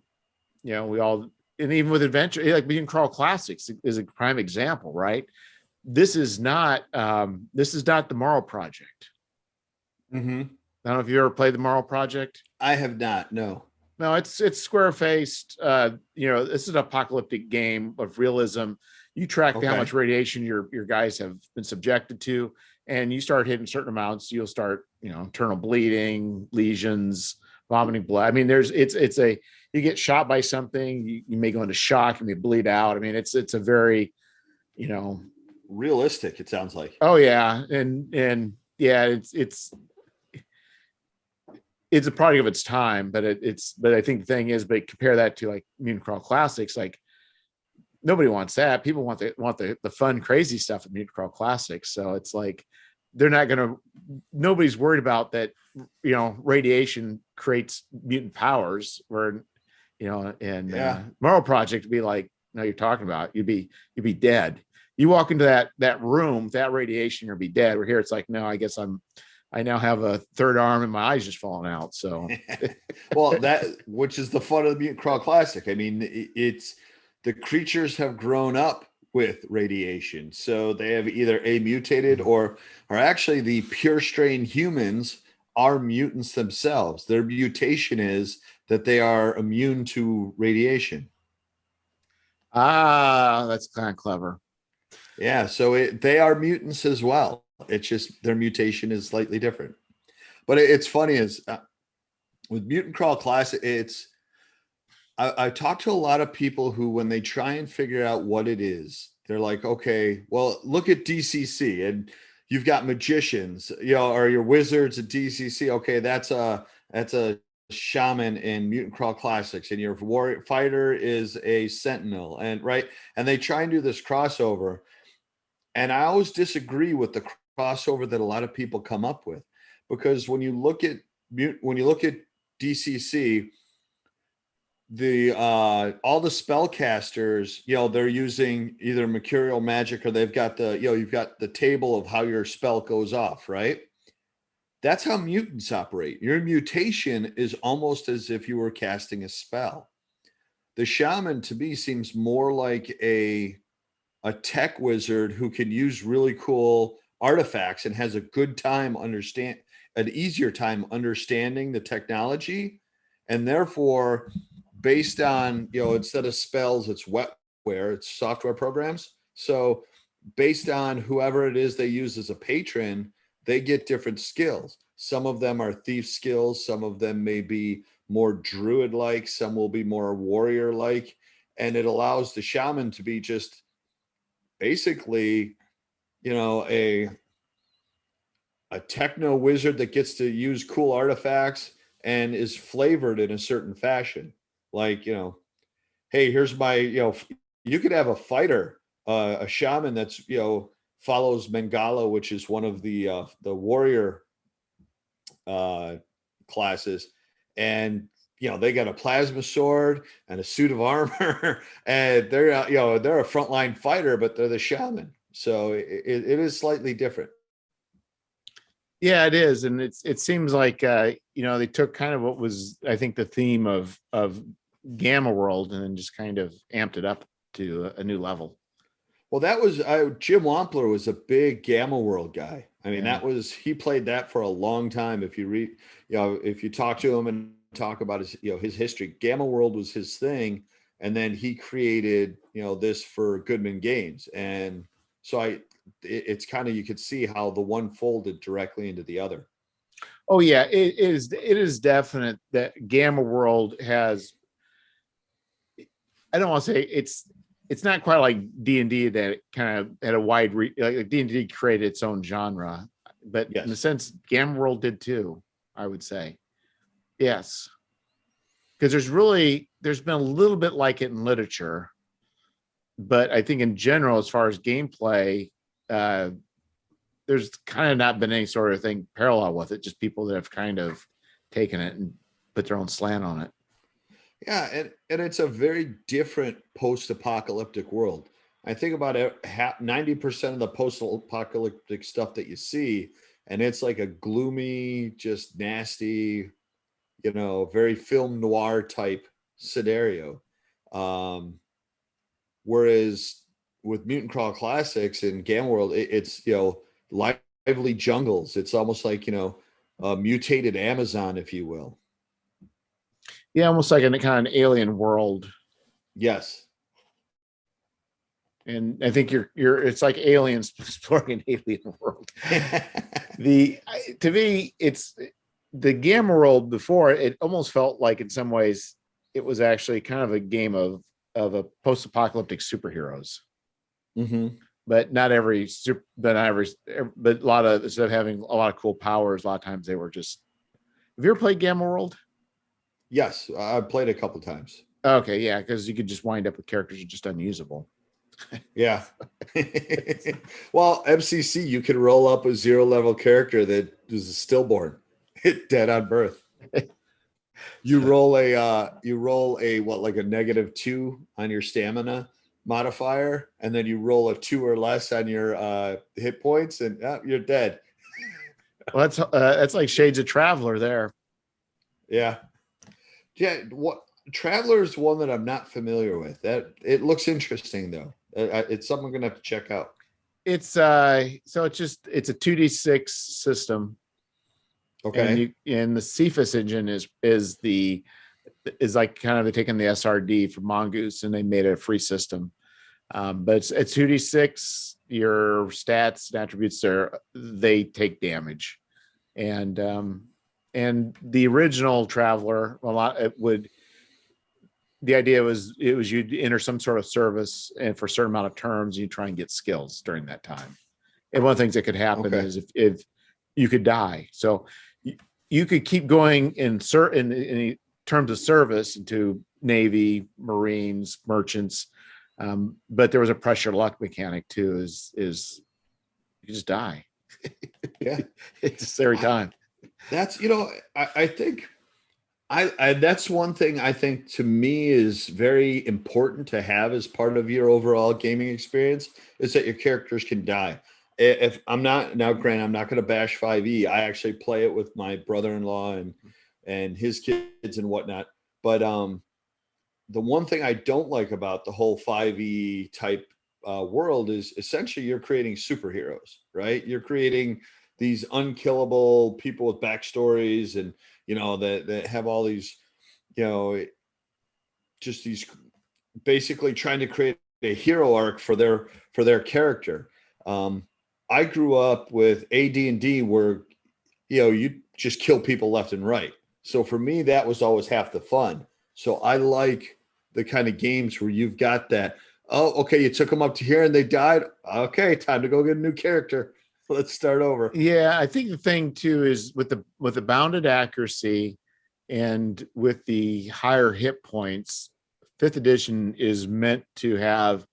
we all, and even with adventure, like Being Crawl Classics is a prime example, right? This is not the Morrow Project. Mm-hmm. I don't know if you ever played the Morrow Project. I have not. No, it's square faced. This is an apocalyptic game of realism. You track how much radiation your guys have been subjected to, and you start hitting certain amounts, you'll start, internal bleeding, lesions, vomiting blood. I mean, you get shot by something, you may go into shock, you may bleed out. I mean, it's a very, realistic, it sounds like. Oh yeah. And yeah, it's a product of its time, but I think the thing is, but compare that to like Mutant Crawl Classics, like nobody wants that. People want the fun, crazy stuff of Mutant Crawl Classics. So it's like, nobody's worried about that, radiation creates mutant powers where, Morrow Project would be like, no, you're talking about, you'd be dead. You walk into that room, that radiation, you'll be dead. We're here. It's like, no, I guess I now have a third arm and my eyes just falling out. So, well, which is the fun of the Mutant Crawl Classic. I mean, it's the creatures have grown up with radiation. So they have either a mutated or actually the pure strain humans are mutants themselves. Their mutation is that they are immune to radiation. Ah, that's kind of clever. Yeah, so they are mutants as well. It's just their mutation is slightly different. But it's funny is with Mutant Crawl Classic, I talked to a lot of people who, when they try and figure out what it is, they're like, okay, well, look at DCC, and you've got magicians, or your wizards at DCC. Okay, that's a shaman in Mutant Crawl Classics, and your warrior fighter is a sentinel, and right, and they try and do this crossover, and I always disagree with the crossover that a lot of people come up with, because when you look at DCC, the all the spellcasters, they're using either mercurial magic, or they've got you've got the table of how your spell goes off, right? That's how mutants operate. Your mutation is almost as if you were casting a spell. The shaman, to me, seems more like a tech wizard who can use really cool artifacts and has a good time an easier time understanding the technology, and therefore, based on, instead of spells, it's wetware, it's software programs. So based on whoever it is they use as a patron, they get different skills. Some of them are thief skills, some of them may be more druid like, some will be more warrior like, and it allows the shaman to be just basically, a techno wizard that gets to use cool artifacts and is flavored in a certain fashion. Like, hey, here's my, you could have a fighter, a shaman that's, follows Mangala, which is one of the warrior classes. And, they got a plasma sword and a suit of armor, and they're, they're a frontline fighter, but they're the shaman. So it is slightly different. Yeah, it is, and it seems like they took kind of what was, I think, the theme of Gamma World, and then just kind of amped it up to a new level. Well, that was Jim Wampler was a big Gamma World guy. I mean, he played that for a long time. If you read, if you talk to him and talk about his history, Gamma World was his thing, and then he created this for Goodman Games, and so it's kind of, you could see how the one folded directly into the other. Oh yeah, it is definite that Gamma World has, I don't want to say it's not quite like D&D that kind of had a wide like D&D created its own genre, but in a sense Gamma World did too, I would say. Yes. Because there's been a little bit like it in literature, but I think in general, as far as gameplay, there's kind of not been any sort of thing parallel with it. Just people that have kind of taken it and put their own slant on it. Yeah, and it's a very different post-apocalyptic world. I think about 90% of the post-apocalyptic stuff that you see, and it's like a gloomy, just nasty, very film noir type scenario. Whereas with Mutant Crawl Classics and Gamma World, it's lively jungles. It's almost like a mutated Amazon, if you will. Yeah, almost like in a kind of alien world. Yes. And I think it's like aliens exploring an alien world. To me, it's the Gamma World before, it almost felt like in some ways it was actually kind of a game of a post-apocalyptic superheroes. Mm-hmm. But a lot of, instead of having a lot of cool powers, a lot of times they were just. Have you ever played Gamma World? Yes, I've played a couple times. Okay, yeah, because you could just wind up with characters that are just unusable. Yeah. Well, MCC, you could roll up a 0-level character that is a stillborn, dead on birth. You roll a like a -2 on your stamina modifier, and then you roll a 2 or less on your hit points, and you're dead. Well, that's like Shades of Traveler there. Yeah. What Traveler is one that I'm not familiar with. That it looks interesting though. It's something I'm gonna have to check out. It's so it's a 2d6 system, and Okay. the Cephas engine is like kind of they're taking the SRD from Mongoose and they made a free system. But it's 2d6. Your stats and attributes they take damage, and the original Traveler a lot it would. The idea was you'd enter some sort of service, and for a certain amount of terms, you try and get skills during that time. And one of the things that could happen Okay. is if you could die, so you could keep going in terms of service into Navy, Marines, merchants, but there was a pressure luck mechanic too. Is you just die? Yeah. It's every time. That's I think I that's one thing I think to me is very important to have as part of your overall gaming experience is that your characters can die. If I'm not now, Grant, I'm not going to bash 5e. I actually play it with my brother-in-law and his kids and whatnot. But the one thing I don't like about the whole 5e type world is essentially you're creating superheroes, right? You're creating these unkillable people with backstories and that have all these you know just these basically trying to create a hero arc for their character. I grew up with AD&D where you just kill people left and right. So for me, that was always half the fun. So I like the kind of games where you've got that. Oh, okay, you took them up to here and they died. Okay, time to go get a new character. Let's start over. Yeah, I think the thing too is with the bounded accuracy and with the higher hit points, fifth edition is meant to have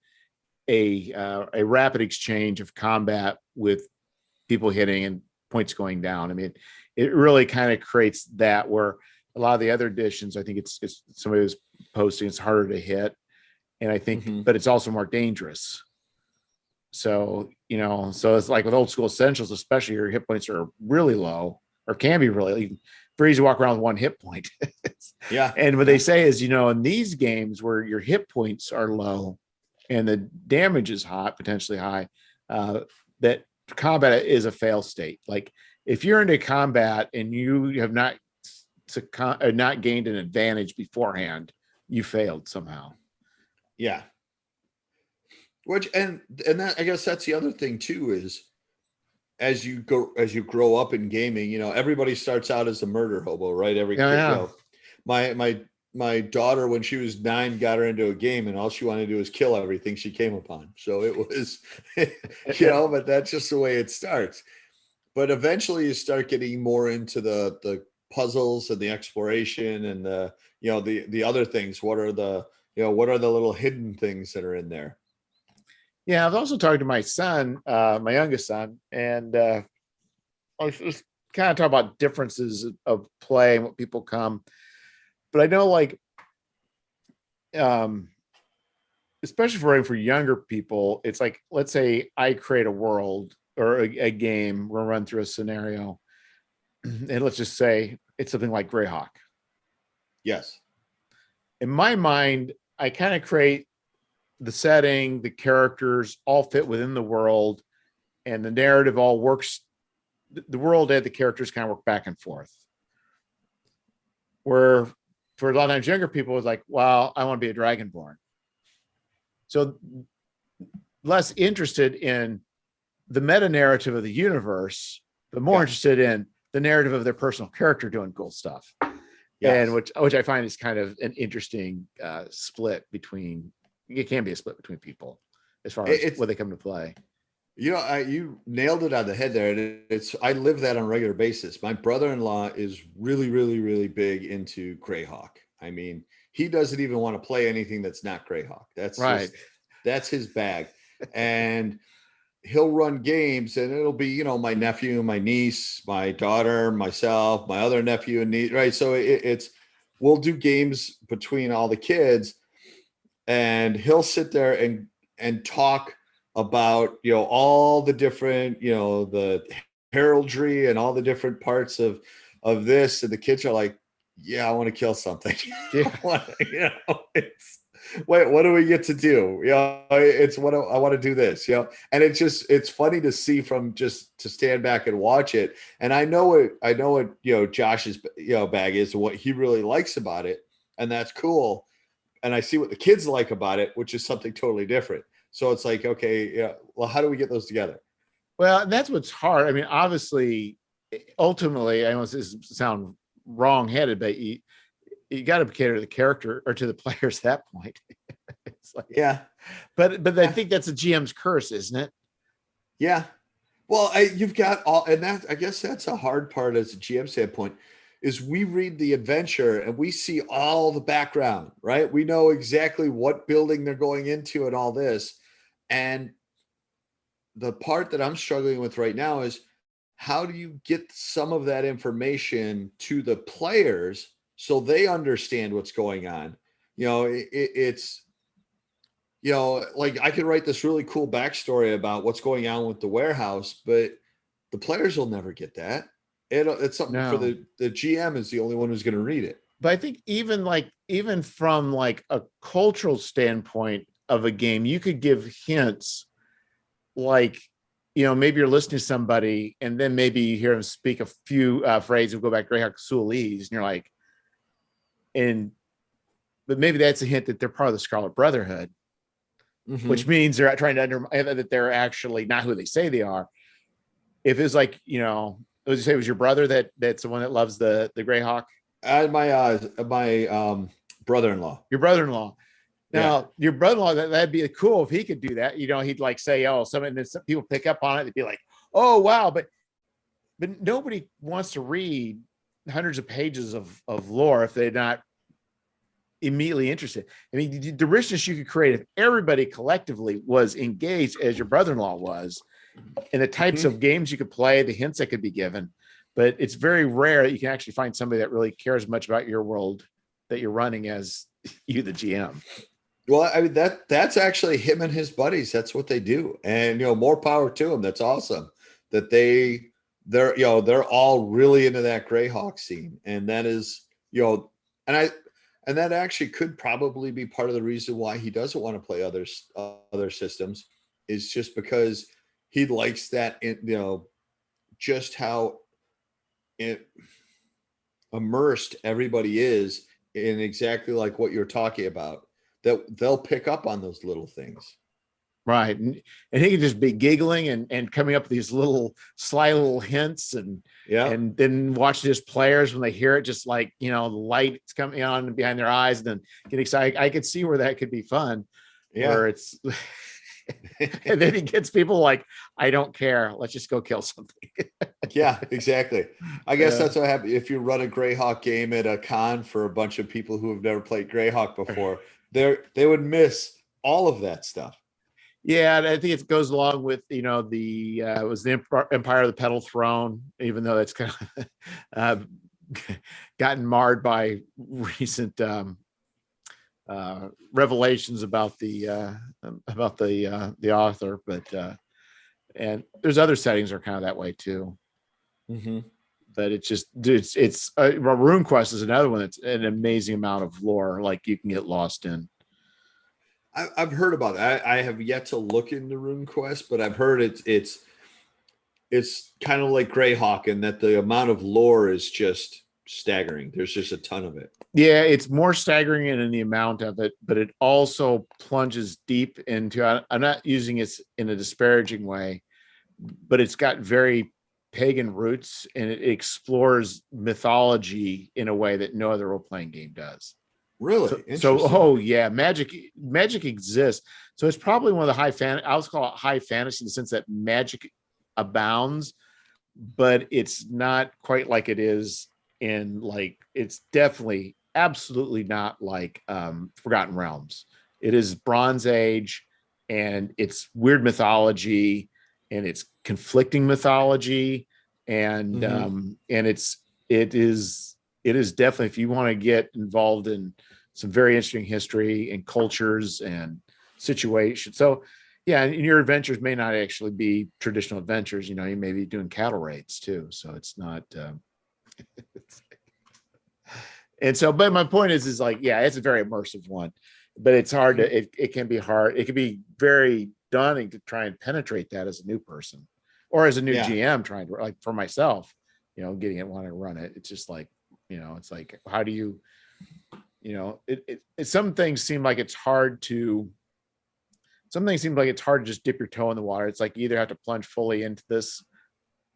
a rapid exchange of combat with people hitting and points going down. I mean, it really kind of creates that where a lot of the other editions, I think it's somebody was posting, it's harder to hit. And I think, but it's also more dangerous. So, so it's like with old school essentials, especially your hit points are really low or can be really very easy to walk around with one hit point. Yeah. And what they say is, in these games where your hit points are low and the damage is high, potentially high, that combat is a fail state. Like if you're into combat and you have not gained an advantage beforehand, you failed somehow. Yeah. Which and that I guess that's the other thing too is as you grow up in gaming, everybody starts out as a murder hobo, right? Every kid, Yeah. my daughter when she was 9 got her into a game and all she wanted to do was kill everything she came upon. So it was but that's just the way it starts. But eventually you start getting more into the puzzles and the exploration and the other things. What are the little hidden things that are in there? Yeah, I've also talked to my son, my youngest son, and I was kind of talk about differences of play and what people come. But I know, like, especially for younger people, it's like, let's say I create a world or a game, we'll run through a scenario, and let's just say it's something like Greyhawk. Yes. In my mind, I kind of create the setting, the characters all fit within the world, and the narrative all works. The world and the characters kind of work back and forth. Where for a lot of times younger people is like, well, I want to be a dragonborn. So less interested in the meta narrative of the universe, but more interested in the narrative of their personal character doing cool stuff. Yes. And which I find is kind of an interesting split between. It can be a split between people as far as what they come to play. You nailed it on the head there. I live that on a regular basis. My brother-in-law is really, really, really big into Greyhawk. I mean, he doesn't even want to play anything that's not Greyhawk. That's right. That's his bag. And he'll run games and it'll be, my nephew, my niece, my daughter, myself, my other nephew and niece, right? So we'll do games between all the kids and he'll sit there and talk about, all the different, the heraldry and all the different parts of this. And the kids are like, yeah, I want to kill something. Yeah. It's wait, what do we get to do? It's what I want to do this, and it's funny to see from just to stand back and watch it. And I know what Josh's bag is and what he really likes about it, and that's cool. And I see what the kids like about it, which is something totally different. So it's like, okay, yeah, well, how do we get those together? Well, that's what's hard. I mean, obviously, ultimately, I know this sound wrong-headed, but you got to cater to the character or to the players at that point. It's like, Yeah, but I yeah, think that's a GM's curse, isn't it? yeah. Well, you've got all, and that I guess that's a hard part as a GM standpoint, is we read the adventure and we see all the background, right? We know exactly what building they're going into and all this. And the part that I'm struggling with right now is how do you get some of that information to the players so they understand what's going on? It's like I could write this really cool backstory about what's going on with the warehouse, but the players will never get that. It's something for No. the GM is the only one who's going to read it. But I think even from like a cultural standpoint of a game, you could give hints like, maybe you're listening to somebody and then maybe you hear them speak a few phrases and go back Greyhawk Sulese, and you're like, but maybe that's a hint that they're part of the Scarlet Brotherhood, which means they're trying to that they're actually not who they say they are. If it's like, would you say it was your brother that's the one that loves the Greyhawk? My brother-in-law. Your brother-in-law. Yeah. Now, your brother-in-law, that'd be cool if he could do that. He'd like say, "Oh, and then some people pick up on it. They'd be like, "Oh, wow!" But nobody wants to read hundreds of pages of lore if they're not immediately interested. I mean, the richness you could create if everybody collectively was engaged, as your brother-in-law was, and the types of games you could play, the hints that could be given. But it's very rare that you can actually find somebody that really cares much about your world that you're running as you, the GM. Well, I mean that's actually him and his buddies. That's what they do, and more power to them. That's awesome that they're all really into that Greyhawk scene, and that is and that actually could probably be part of the reason why he doesn't want to play other systems, is just because he likes that just how immersed everybody is in exactly like what you're talking about, that they'll pick up on those little things. Right. And he could just be giggling and coming up with these sly little hints and then watch his players when they hear it, just like, the light's coming on behind their eyes and then get excited. I could see where that could be fun. Yeah. Where it's and then he gets people like, I don't care. Let's just go kill something. Yeah, exactly. I guess that's what happens if you run a Greyhawk game at a con for a bunch of people who have never played Greyhawk before. They would miss all of that stuff. Yeah, and I think it goes along with it was the Empire of the Petal Throne, even though that's kind of gotten marred by recent revelations about the author, but and there's other settings are kind of that way too. But it's RuneQuest is another one that's an amazing amount of lore, like you can get lost in. I've heard about it. I have yet to look into RuneQuest, but I've heard it's kind of like Greyhawk in that the amount of lore is just staggering. There's just a ton of it. Yeah, it's more staggering in the amount of it, but it also plunges deep into, I'm not using it in a disparaging way, but it's got very pagan roots and it explores mythology in a way that no other role-playing game does. Really? So yeah, magic exists. So it's probably one of the I would call it high fantasy in the sense that magic abounds, but it's not quite like it is in it's definitely absolutely not like Forgotten Realms. It is Bronze Age and it's weird mythology and it's conflicting mythology and it is definitely, if you want to get involved in some very interesting history and cultures and situations. So yeah, and your adventures may not actually be traditional adventures. You may be doing cattle raids too. So it's not, And so, but my point is like, yeah, it's a very immersive one, but it's hard to, it can be hard. It can be very daunting to try and penetrate that as a new person or as a new Yeah. GM trying to, like for myself, getting it, wanting to run it. It's just like, it's like, how do you, some things seem like it's hard to, just dip your toe in the water. It's like you either have to plunge fully into this,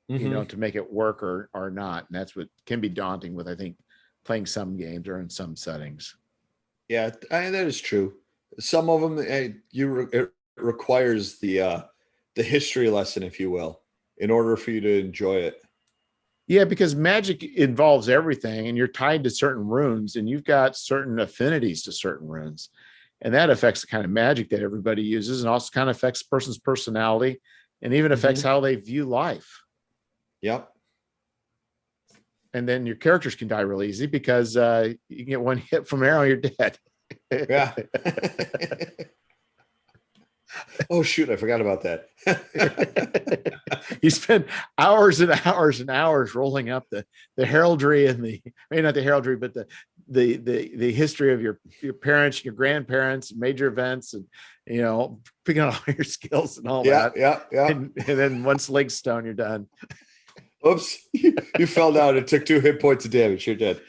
to make it work or not. And that's what can be daunting with, I think, playing some games or in some settings. Yeah, that is true. Some of them, it requires the history lesson, if you will, in order for you to enjoy it. Yeah, because magic involves everything, and you're tied to certain runes, and you've got certain affinities to certain runes, and that affects the kind of magic that everybody uses, and also kind of affects a person's personality, and even affects how they view life. Yep. And then your characters can die real easy because you can get one hit from arrow, you're dead. Yeah. Oh shoot, I forgot about that. You spend hours and hours and hours rolling up the heraldry and maybe not the heraldry, but the history of your parents, your grandparents, major events, and picking out all your skills and all that. Yeah. And then once leg's stone, you're done. Oops, you fell down and took 2 hit points of damage. You're dead.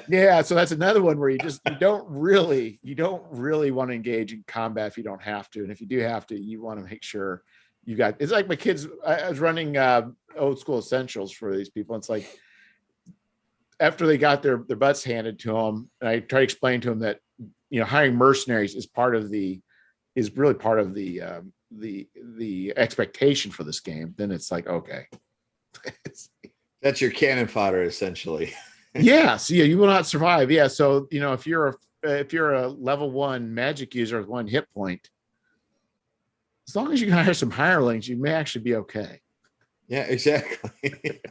Yeah, so that's another one where you don't really want to engage in combat if you don't have to, and if you do have to, you want to make sure you got. It's like my kids. I was running old school essentials for these people. It's like after they got their butts handed to them, and I try to explain to them that hiring mercenaries is really part of the expectation for this game. Then it's like, okay. That's your cannon fodder, essentially. Yeah. So you will not survive. Yeah. So if you're a level 1 magic user with 1 hit point, as long as you can hire some hirelings, you may actually be okay. Yeah, exactly.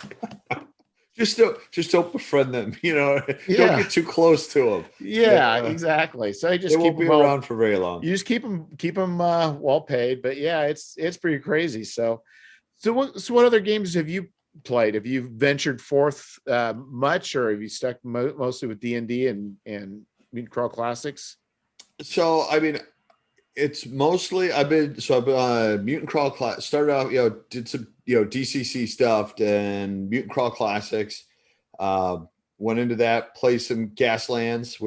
just don't befriend them. Don't get too close to them. Yeah, exactly. So they won't be around for very long. You just keep them well paid. But yeah, it's pretty crazy. So what other games have you played? Have you ventured forth much, or have you stuck mostly with D&D and Mutant Crawl Classics? So I mean, it's mostly I've been Mutant Crawl Class started out, did some DCC stuff and Mutant Crawl Classics. Went into that, played some Gaslands,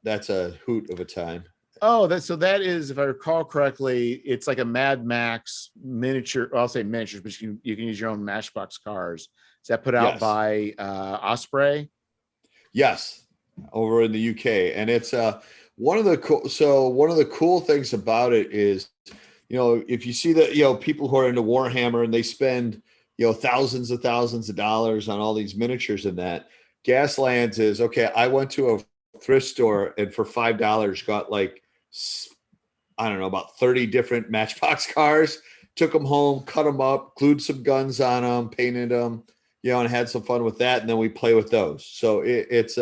that's a hoot of a time. Oh, that is, if I recall correctly, it's like a Mad Max miniature. I'll say miniatures, but you can use your own Matchbox cars. Is that put out by Osprey? Yes, over in the UK, and it's one of the cool things about it is, if you see that people who are into Warhammer and they spend thousands of dollars on all these miniatures and that, Gaslands is okay. I went to a thrift store and for $5 got I don't know, about 30 different Matchbox cars, took them home, cut them up, glued some guns on them, painted them, and had some fun with that. And then we play with those. So it's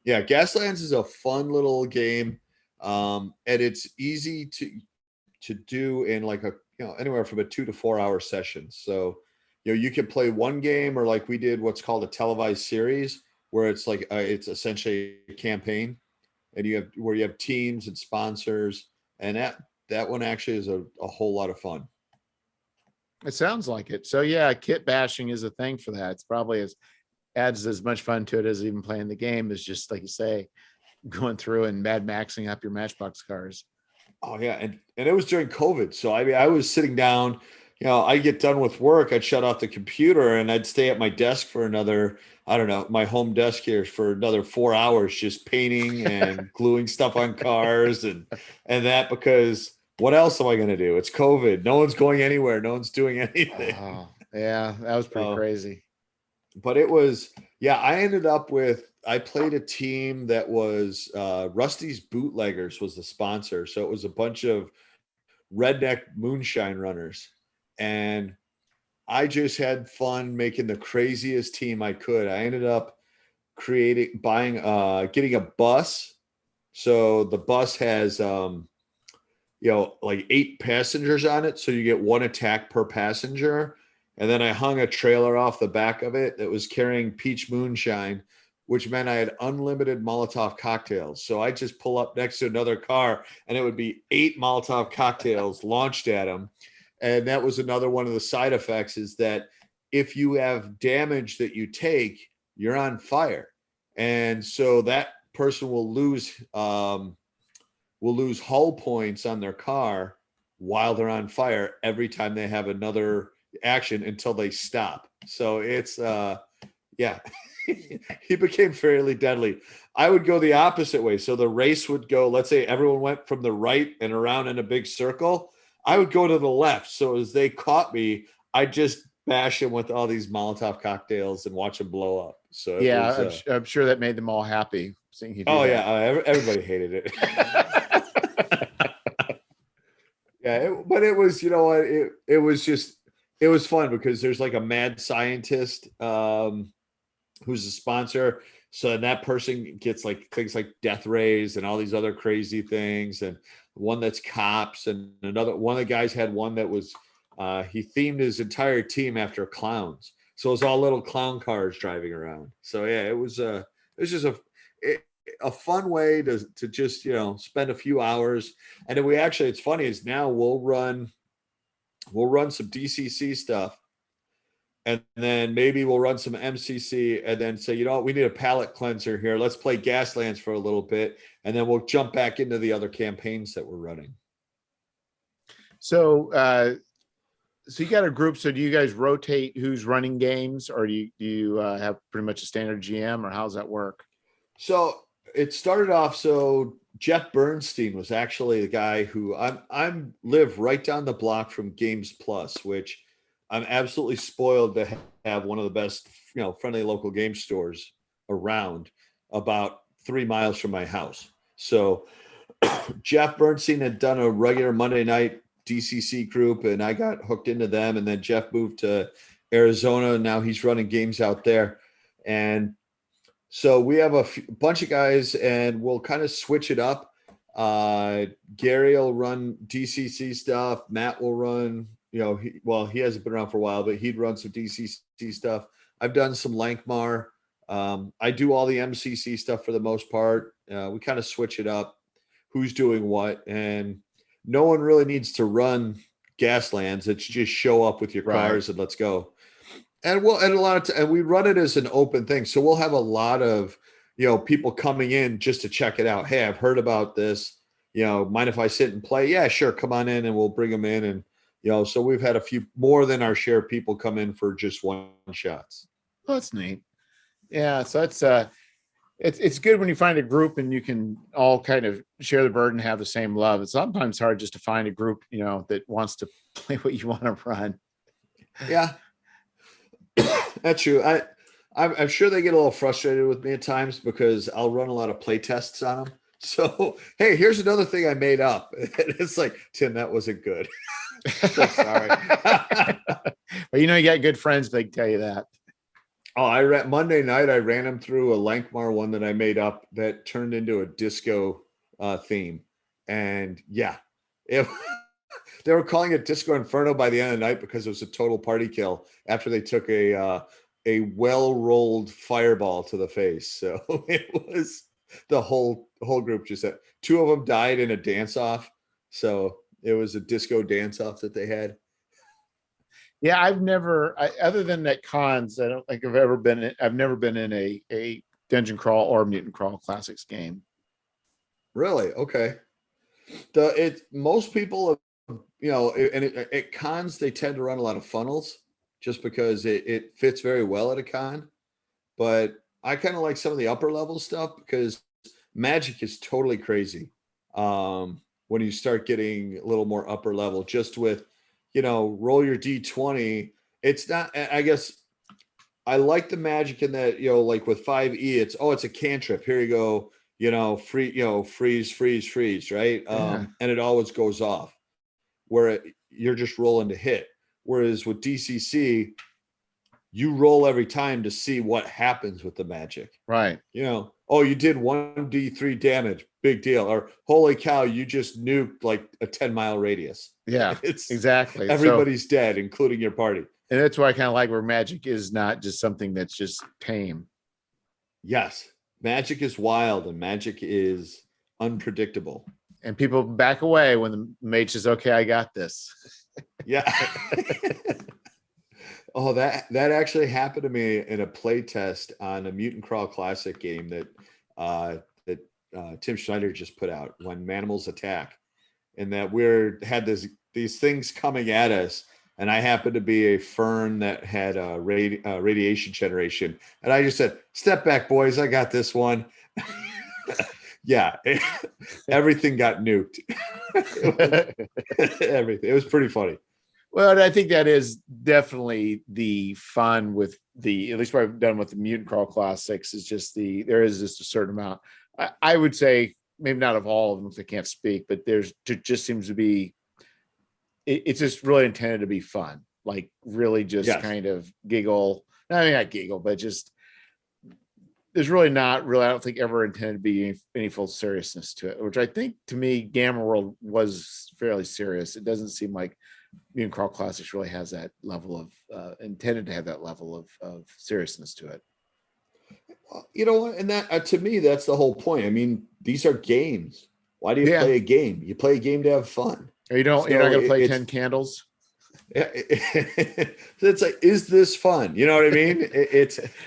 Gaslands is a fun little game. And it's easy to do in anywhere from a 2 to 4 hour session. So, you can play one game, or like we did what's called a televised series, where it's it's essentially a campaign, and you have teams and sponsors, and that one actually is a whole lot of fun. It sounds like it. So yeah, kit bashing is a thing for that. It's probably adds as much fun to it as even playing the game, is just like you say, going through and Mad Maxing up your Matchbox cars. Oh yeah, and it was during COVID, so I was sitting down. I'd get done with work, I'd shut off the computer, and I'd stay at my desk for another, I don't know, my home desk here for another 4 hours, just painting and gluing stuff on cars and that, because what else am I going to do? It's COVID. No one's going anywhere. No one's doing anything. Oh, yeah, that was pretty crazy. But it was, I played a team that was Rusty's Bootleggers was the sponsor. So it was a bunch of redneck moonshine runners. And I just had fun making the craziest team I could. I ended up getting a bus. So the bus has, 8 passengers on it. So you get 1 attack per passenger. And then I hung a trailer off the back of it that was carrying peach moonshine which meant I had unlimited Molotov cocktails. So I just pull up next to another car and it would be 8 Molotov cocktails launched at them. And that was another one of the side effects, is that if you have damage that you take, you're on fire. And so that person will lose hull points on their car while they're on fire every time they have another action until they stop. So it's yeah. He became fairly deadly. I would go the opposite way. So the race would go, let's say everyone went from the right and around in a big circle. I would go to the left. So as they caught me, I'd just bash them with all these Molotov cocktails and watch them blow up. So it was, I'm sure that made them all happy seeing you do oh that. yeah, everybody hated it. Yeah, but it was, you know what, it was just, it was fun because there's like a mad scientist who's a sponsor. So that person gets like things like death rays and all these other crazy things, and one that's cops, and another one of the guys had one that was he themed his entire team after clowns. So it was all little clown cars driving around. So yeah, it was just a fun way to just, you know, spend a few hours. And then we actually, it's funny, is now we'll run some DCC stuff, and then maybe we'll run some MCC, and then say, you know what, we need a palate cleanser here. Let's play Gaslands for a little bit, and then we'll jump back into the other campaigns that we're running. So, so you got a group. So do you guys rotate who's running games, or do you have pretty much a standard GM, or how's that work? So it started off. So Jeff Bernstein was actually the guy who I'm live right down the block from Games Plus, which I'm absolutely spoiled to have one of the best, you know, friendly local game stores around, about 3 miles from my house. So Jeff Bernstein had done a regular Monday night DCC group, and I got hooked into them. And then Jeff moved to Arizona, and now he's running games out there. And so we have a bunch of guys, and we'll kind of switch it up. Gary will run DCC stuff. Matt will run, you know, he hasn't been around for a while, but he'd run some DCC stuff. I've done some Lankmar. I do all the MCC stuff for the most part. We kind of switch it up, who's doing what, and no one really needs to run Gaslands. It's just show up with your cars and let's go. And and we run it as an open thing. So we'll have a lot of, you know, people coming in just to check it out. Hey, I've heard about this. You know, mind if I sit and play? Yeah, sure. Come on in, and we'll bring them in. And, you know, so we've had a few more than our share of people come in for just one shots. Oh, that's neat. Yeah. So that's it's good when you find a group and you can all kind of share the burden, have the same love. It's sometimes hard just to find a group, you know, that wants to play what you want to run. Yeah. That's true. I'm sure they get a little frustrated with me at times because I'll run a lot of play tests on them. So, hey, here's another thing I made up. And it's like, Tim, that wasn't good. So sorry. Well, you know, you got good friends, they can tell you that. Oh, Monday night, I ran them through a Lankmar one that I made up that turned into a disco theme. And yeah, they were calling it Disco Inferno by the end of the night because it was a total party kill after they took a well-rolled fireball to the face. So it was the whole group just said, 2 of them died in a dance-off. So it was a disco dance-off that they had. Yeah, other than at cons, I don't think I've never been in a Dungeon Crawl or Mutant Crawl Classics game. Really? Okay. Most people, you know, at cons, they tend to run a lot of funnels just because it fits very well at a con. But I kind of like some of the upper level stuff because Magic is totally crazy when you start getting a little more upper level, just with, you know, roll your D20. It's not, I guess I like the Magic in that, you know, like with 5e, it's a cantrip. Here you go, you know, freeze, right? Yeah. And it always goes off where you're just rolling to hit. Whereas with DCC, you roll every time to see what happens with the magic. Right. You know, oh, you did 1d3 damage, big deal. Or holy cow, you just nuked like a 10-mile radius. Yeah, It's exactly. Everybody's dead, including your party. And that's why I kind of like where Magic is not just something that's just tame. Yes, magic is wild and magic is unpredictable. And people back away when the mage says, "Okay, I got this." Yeah. Oh, that actually happened to me in a play test on a Mutant Crawl Classic game that Tim Schneider just put out, when Manimals Attack, and that had these things coming at us, and I happened to be a fern that had a radiation generation, and I just said, "Step back, boys, I got this one." Yeah, everything got nuked. Everything. It was pretty funny. Well, I think that is definitely the fun with at least what I've done with the Mutant Crawl Classics, is just there is just a certain amount. I would say maybe not of all of them, if they can't speak, but there just seems to be, it's just really intended to be fun, like really just Yes. kind of giggle. I mean, not giggle, but just, there's really not really, I don't think ever intended to be any full seriousness to it, which I think to me, Gamma World was fairly serious. It doesn't seem like Mutant Crawl Classics really has that level of intended to have that level of seriousness to it. You know, and that to me, that's the whole point. I mean, these are games. Why do you play a game? You play a game to have fun. Or you're not going to play 10 Candles. It's like, is this fun? You know what I mean?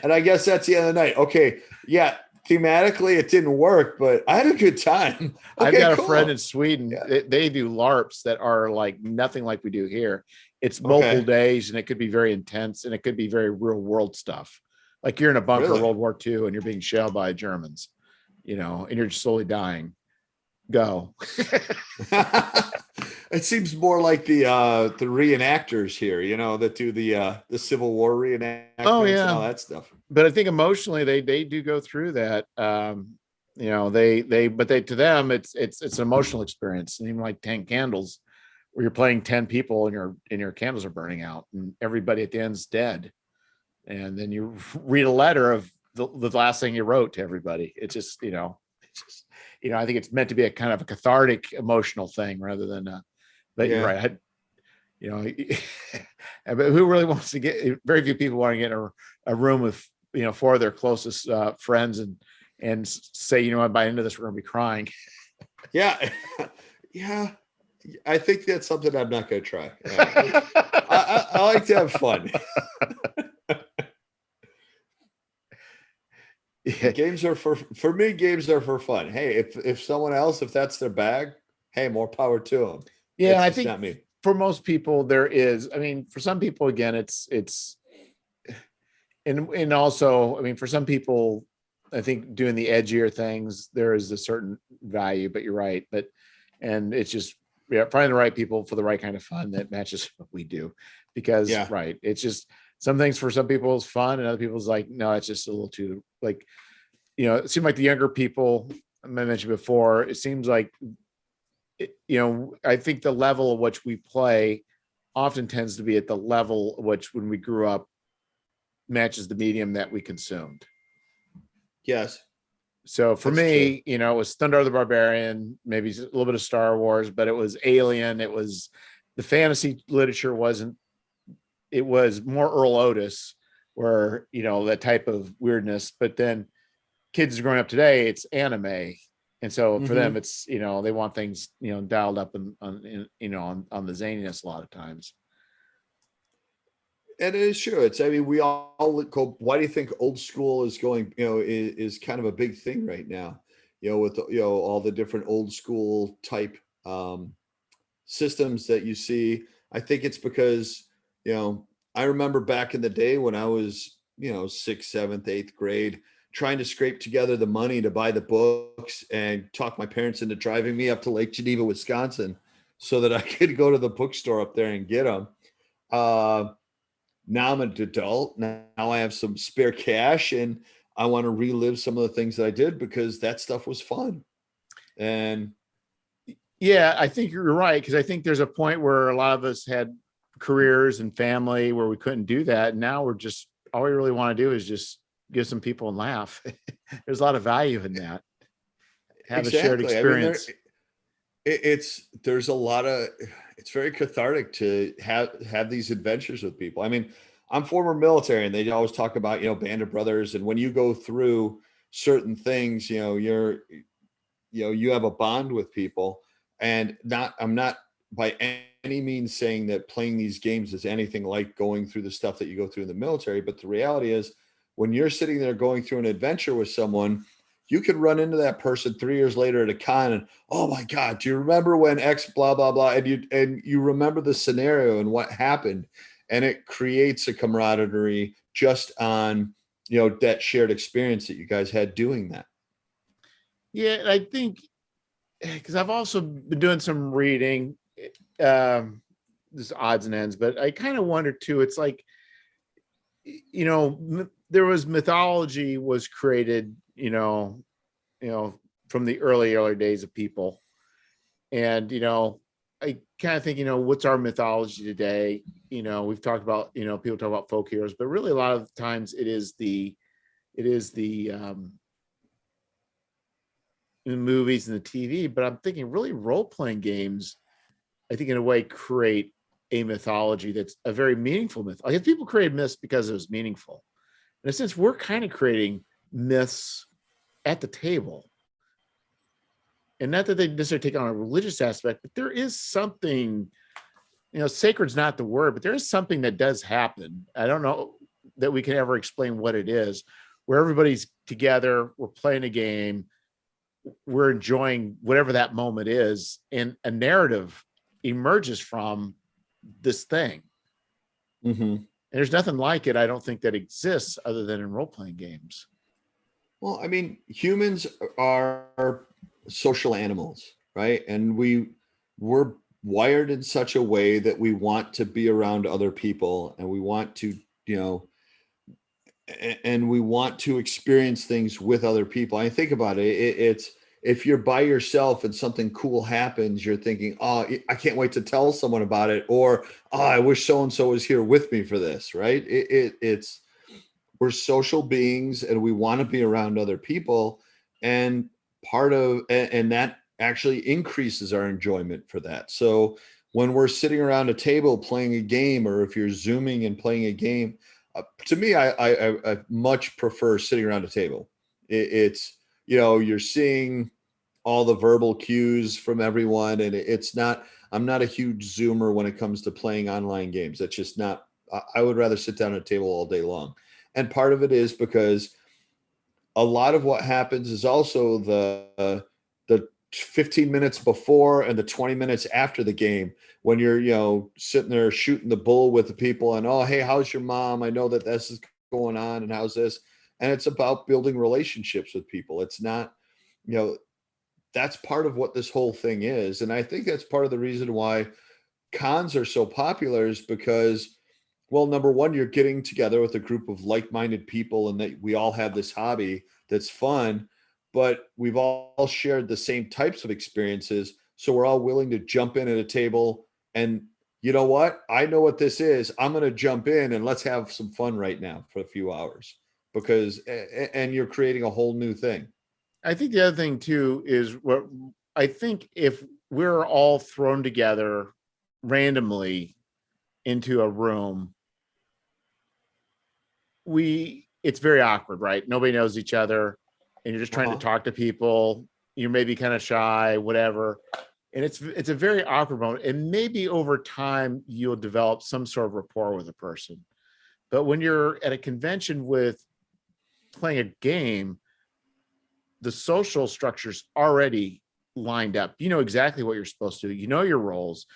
And I guess that's the end of the night. Okay, yeah, thematically it didn't work, but I had a good time. Okay, I've got a friend in Sweden. Yeah. They do LARPs that are like nothing like we do here. It's multiple days, and it could be very intense, and it could be very real world stuff. Like you're in a bunker of World War II and you're being shelled by Germans, and you're just slowly dying. Go. It seems more like the reenactors here, that do the Civil War reenactments and all that stuff. But I think emotionally they do go through that. They to them it's an emotional experience. And even like 10 Candles, where you're playing 10 people and your candles are burning out and everybody at the end's dead. And then you read a letter of the last thing you wrote to everybody. It's just, I think it's meant to be a kind of a cathartic emotional thing rather than but you're right. But who really wants to get, very few people want to get in a room with, 4 of their closest friends and say, by the end of this, we're going to be crying. Yeah. Yeah. I think that's something I'm not going to try. I like to have fun. Games are for me, games are for fun. Hey, if someone else, if that's their bag, hey, more power to them. Yeah, I think not me. For most people there is, for some people, again, it's and also, for some people, I think doing the edgier things, there is a certain value, but you're right. And it's just, finding the right people for the right kind of fun that matches what we do, because right. It's just, some things for some people is fun and other people's like, no, it's just a little too, like, it seemed like the younger people I mentioned before, it seems like, I think the level of which we play often tends to be at the level which, when we grew up, matches the medium that we consumed. Yes. So for me, it was Thunder the Barbarian, maybe a little bit of Star Wars, but it was Alien. It was the fantasy literature it was more Earl Otis, where, that type of weirdness, but then kids growing up today, it's anime. And so for them, it's, they want things, dialed up on the zaniness a lot of times. And it is true. We all go, why do you think old school is going, is kind of a big thing right now, with, all the different old school type systems that you see. I think it's because, I remember back in the day when I was, 6th, 7th, 8th grade, trying to scrape together the money to buy the books and talk my parents into driving me up to Lake Geneva, Wisconsin, so that I could go to the bookstore up there and get them. Now I'm an adult. Now I have some spare cash and I want to relive some of the things that I did because that stuff was fun. And yeah, I think you're right. Cause I think there's a point where a lot of us had careers and family where we couldn't do that. And now we're just, all we really want to do is just give some people and laugh. There's a lot of value in that. Have a shared experience. There's a lot of, it's very cathartic to have these adventures with people. I'm former military and they always talk about, Band of Brothers. And when you go through, certain things, you have a bond with people. And I'm not by any means saying that playing these games is anything like going through the stuff that you go through in the military. But the reality is, when you're sitting there going through an adventure with someone, you could run into that person 3 years later at a con and, oh my God, do you remember when X blah blah blah? And you remember the scenario and what happened. And it creates a camaraderie just on, that shared experience that you guys had doing that. Yeah, I think because I've also been doing some reading, um, this odds and ends, but I kind of wonder too. It's like, there was mythology was created, from the early days of people, and I kind of think, what's our mythology today? We've talked about, people talk about folk heroes, but really a lot of times it is the in the movies and the TV. But I'm thinking really role-playing games, I think in a way create a mythology that's a very meaningful myth. I guess people create myths because it was meaningful. In a sense, we're kind of creating myths at the table. And not that they necessarily take on a religious aspect, but there is something, sacred's not the word, but there is something that does happen. I don't know that we can ever explain what it is, where everybody's together, we're playing a game, we're enjoying whatever that moment is, and a narrative emerges from this thing. Mm-hmm. And there's nothing like it, I don't think, that exists other than in role-playing games. Well, I mean, humans are social animals, right? And we're wired in such a way that we want to be around other people, and we want to, and we want to experience things with other people. I think about it, it's if you're by yourself and something cool happens, you're thinking, oh, I can't wait to tell someone about it, or oh, I wish so and so was here with me for this, right? It's we're social beings and we want to be around other people, and and that actually increases our enjoyment for that. So when we're sitting around a table playing a game, or if you're zooming and playing a game, to me, I much prefer sitting around a table. It's, you're seeing all the verbal cues from everyone, and it's not, I'm not a huge zoomer when it comes to playing online games. That's just not, I would rather sit down at a table all day long. And part of it is because a lot of what happens is also the 15 minutes before and the 20 minutes after the game, when you're, sitting there shooting the bull with the people, and, oh, hey, how's your mom? I know that this is going on, and how's this? And it's about building relationships with people. It's not, you know, that's part of what this whole thing is. And I think that's part of the reason why cons are so popular, is because, well, number one, you're getting together with a group of like-minded people, and that we all have this hobby that's fun, but we've all shared the same types of experiences. So we're all willing to jump in at a table and, you know what? I know what this is. I'm going to jump in and let's have some fun right now for a few hours, because, and you're creating a whole new thing. I think the other thing too is what I think, if we're all thrown together randomly into a room, it's very awkward, right? Nobody knows each other, and you're just trying to talk to people. You're maybe kind of shy, whatever. And it's a very awkward moment. And maybe over time you'll develop some sort of rapport with a person. But when you're at a convention with playing a game, the social structure's already lined up. You know exactly what you're supposed to do. You know your roles,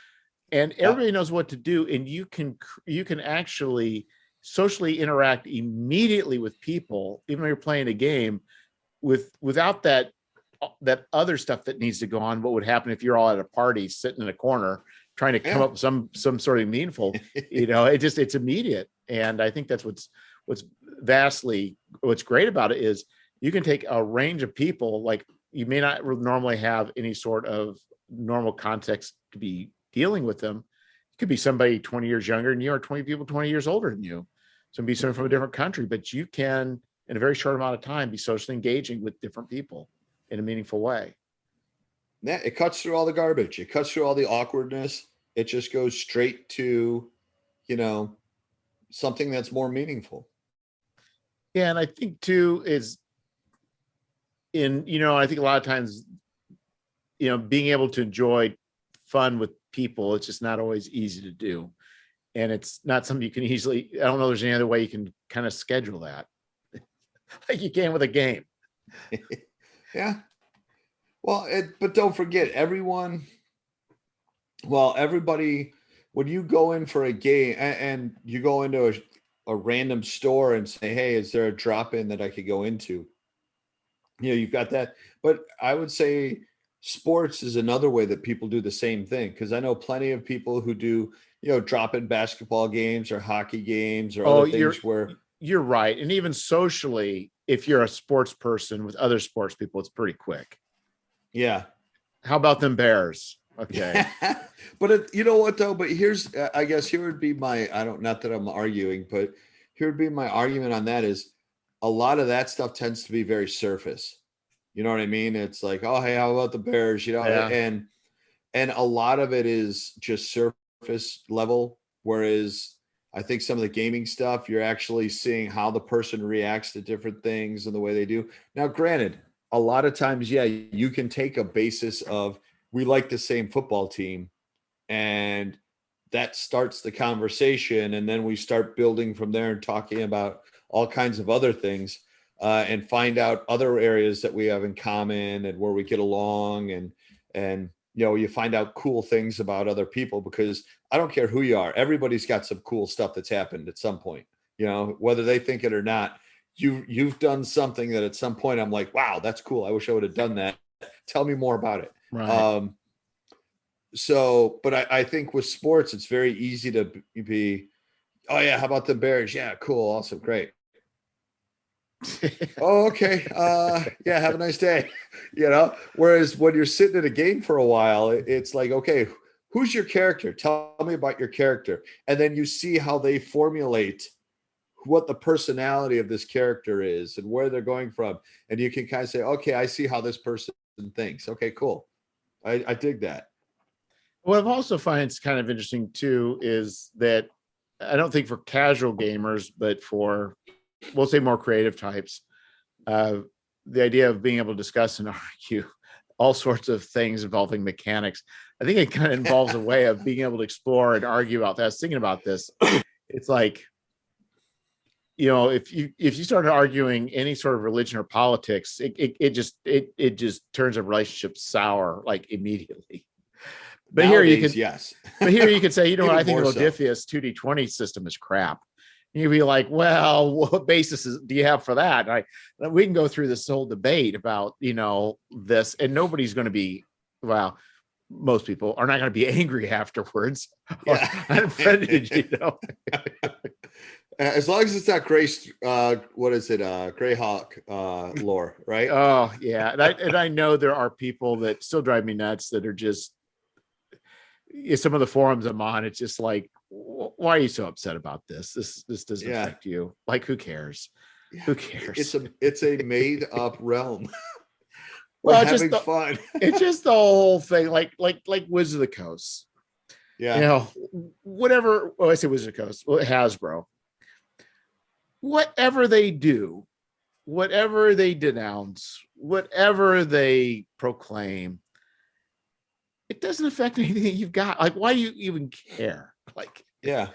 and everybody knows what to do. And you can actually socially interact immediately with people, even though you're playing a game, without that other stuff that needs to go on. What would happen if you're all at a party sitting in a corner trying to come up with some sort of meaningful, it's immediate. And I think that's what's great about it is you can take a range of people, like you may not normally have any sort of normal context to be dealing with them. It could be somebody 20 years younger than you, or 20 people 20 years older than you. So it can be someone from a different country, but you can, in a very short amount of time, be socially engaging with different people in a meaningful way. Yeah, it cuts through all the garbage. It cuts through all the awkwardness. It just goes straight to, you know, something that's more meaningful. Yeah, and I think too is I think a lot of times, being able to enjoy fun with people, it's just not always easy to do. And it's not something you can easily, I don't know there's any other way you can kind of schedule that. Like you can with a game. Yeah. Well, but don't forget everybody, when you go in for a game and you go into a random store and say, hey, is there a drop-in that I could go into? You've got that. But I would say sports is another way that people do the same thing. Because I know plenty of people who do, drop-in basketball games or hockey games or other things where you're right. And even socially, if you're a sports person with other sports people, it's pretty quick. Yeah. How about them Bears? Okay. But you know what though? But I guess here would be not that I'm arguing, but here would be my argument on that is a lot of that stuff tends to be very surface. You know what I mean? It's like, oh, hey, how about the Bears? Yeah. And a lot of it is just surface level. Whereas I think some of the gaming stuff, you're actually seeing how the person reacts to different things and the way they do. Now, granted, a lot of times, yeah, you can take a basis of we like the same football team, and that starts the conversation, and then we start building from there and talking about all kinds of other things, and find out other areas that we have in common and where we get along, and you find out cool things about other people, because I don't care who you are, everybody's got some cool stuff that's happened at some point, whether they think it or not. You've done something that at some point I'm like, wow, that's cool. I wish I would have done that. Tell me more about it. Right. But I think with sports, it's very easy to be, oh yeah, how about the Bears? Yeah, cool, awesome, great. Oh, okay. Yeah, have a nice day. Whereas when you're sitting at a game for a while, it's like, okay, who's your character? Tell me about your character. And then you see how they formulate what the personality of this character is and where they're going from. And you can kind of say, okay, I see how this person thinks. Okay, cool. I dig that. What I've also find it's kind of interesting too is that I don't think for casual gamers, but for, we'll say more creative types, the idea of being able to discuss and argue all sorts of things involving mechanics, I think it kind of involves a way of being able to explore and argue about that. I was thinking about this. It's like, if you start arguing any sort of religion or politics, it just turns a relationship sour like immediately. But nowadays, yes. But here you could say, I think the so. Modiphius 2D20 system is crap. And you'd be like, well, what basis do you have for that? And we can go through this whole debate about, this, and nobody's going to be, well, most people are not going to be angry afterwards. Yeah. Unfriended, As long as it's not Greyhawk lore, right? Oh yeah, and I know there are people that still drive me nuts that are just, some of the forums I'm on, it's just like, why are you so upset about this? This doesn't affect you. Like, who cares? Yeah. Who cares? It's a made up realm. Well, having fun. It's just the whole thing, like Wizards of the Coast. Yeah. Whatever. I say Wizards of the Coast. Well, Hasbro. Whatever they do, whatever they denounce, whatever they proclaim, it doesn't affect anything that you've got. Like, why do you even care? Like, yeah.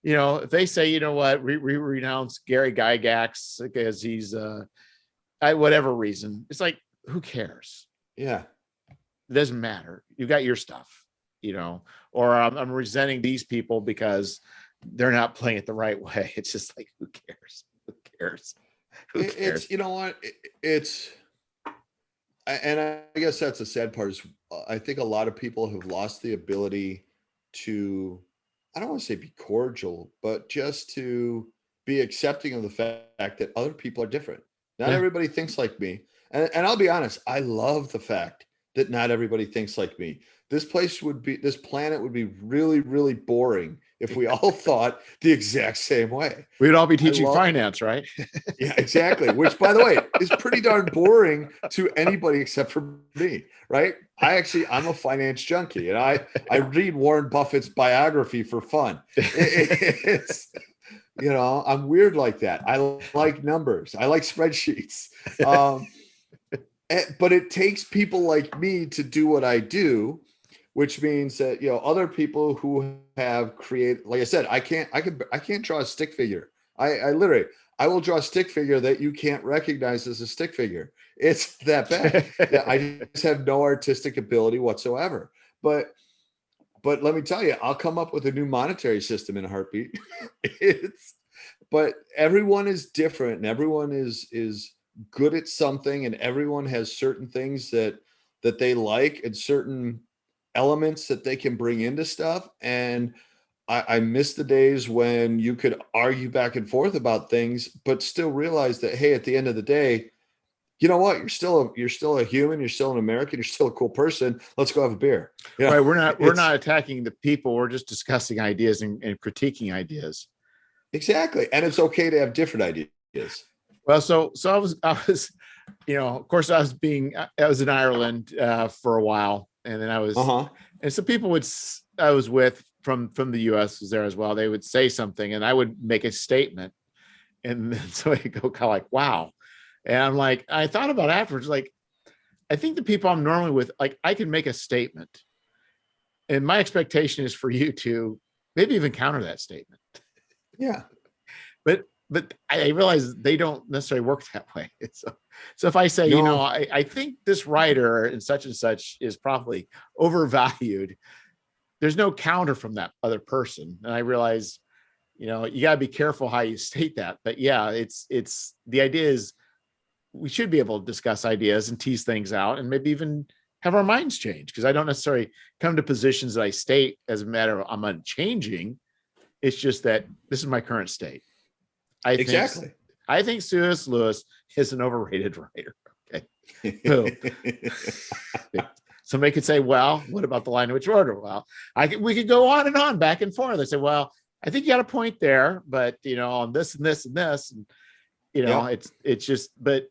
If they say, what, renounce Gary Gygax because he's whatever reason, it's like, who cares? Yeah. It doesn't matter. You got your stuff, or I'm resenting these people because they're not playing it the right way. It's just like, who cares? Who cares? Who cares? It's, and I guess that's the sad part is I think a lot of people have lost the ability to, I don't want to say be cordial, but just to be accepting of the fact that other people are different. Not everybody thinks like me. And I'll be honest, I love the fact that not everybody thinks like me. This planet would be really, really boring if we all thought the exact same way. We'd all be teaching finance, right? Yeah, exactly. Which, by the way, is pretty darn boring to anybody except for me, right? I'm a finance junkie, and I read Warren Buffett's biography for fun. It's, I'm weird like that. I like numbers. I like spreadsheets. But it takes people like me to do what I do, which means that, other people who have created, like I said, I can't draw a stick figure. I literally, I will draw a stick figure that you can't recognize as a stick figure. It's that bad. Yeah, I just have no artistic ability whatsoever. But let me tell you, I'll come up with a new monetary system in a heartbeat. But everyone is different, and everyone is good at something, and everyone has certain things that they like, and certain elements that they can bring into stuff. And I miss the days when you could argue back and forth about things, but still realize that, hey, at the end of the day, you know what? You're still a human. You're still an American. You're still a cool person. Let's go have a beer. Right. We're not attacking the people. We're just discussing ideas and critiquing ideas. Exactly. And it's okay to have different ideas. Well, so I was, of course I was in Ireland for a while, and then and some people I was with from the US was there as well. They would say something and I would make a statement, and then so I go kind of like, wow. And I'm like, I thought about it afterwards, like, I think the people I'm normally with, like, I can make a statement, and my expectation is for you to maybe even counter that statement. Yeah. But I realize they don't necessarily work that way. So if I say, No. I think this writer and such is probably overvalued, there's no counter from that other person. And I realize, you gotta be careful how you state that. But yeah, it's the idea is we should be able to discuss ideas and tease things out, and maybe even have our minds change. Because I don't necessarily come to positions that I state as a matter of I'm unchanging. It's just that this is my current state. Exactly. I think C.S. Lewis is an overrated writer. Okay. Boom. Somebody could say, well, what about the line in which order? Well, we could go on and on, back and forth. They say, well, I think you got a point there, but on this and this and this, and it's just, but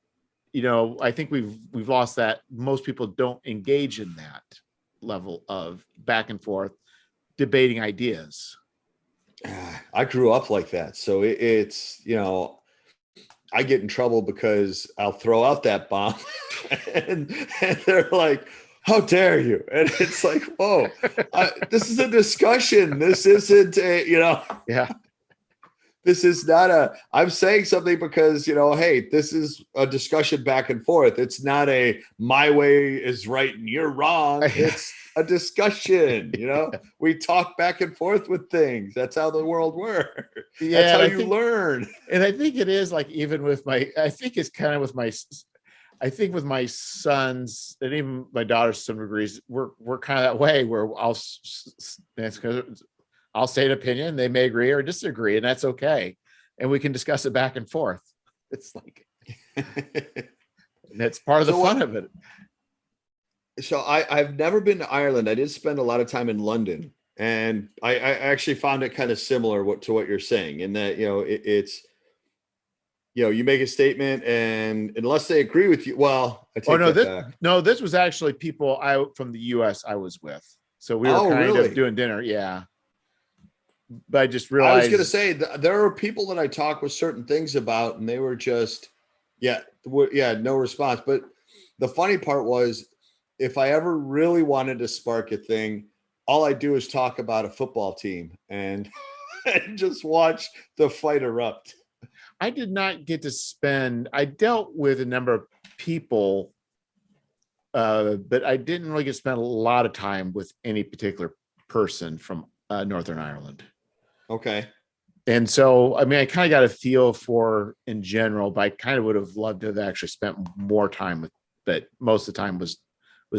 I think we've lost that. Most people don't engage in that level of back and forth debating ideas. I grew up like that. So it's, I get in trouble because I'll throw out that bomb and they're like, how dare you? And it's like, whoa, this is a discussion. This isn't Yeah. This is not I'm saying something because, hey, this is a discussion back and forth. It's not my way is right and you're wrong. It's a discussion, we talk back and forth with things. That's how the world works. Yeah, that's how you learn. And I think it is like, even with I think it's kind of with with my sons and even my daughters to some degrees, we're kind of that way where I'll say an opinion. They may agree or disagree, and that's okay. And we can discuss it back and forth. It's like, and that's part of the fun of it. So I've never been to Ireland. I did spend a lot of time in London, and I actually found it kind of similar to what you're saying, in that, it's, you make a statement, and unless they agree with you, well, I take that back. No, this was actually people from the US I was with. So we were kind of doing dinner. Yeah. But I just realized, I was going to say there are people that I talk with certain things about, and they were just, no response. But the funny part was, if I ever really wanted to spark a thing, all I do is talk about a football team and just watch the fight erupt. I did not get to I dealt with a number of people, but I didn't really get to spend a lot of time with any particular person from Northern Ireland. Okay. And so, I mean, I kind of got a feel for in general, but I kind of would have loved to have actually spent more time with, but most of the time was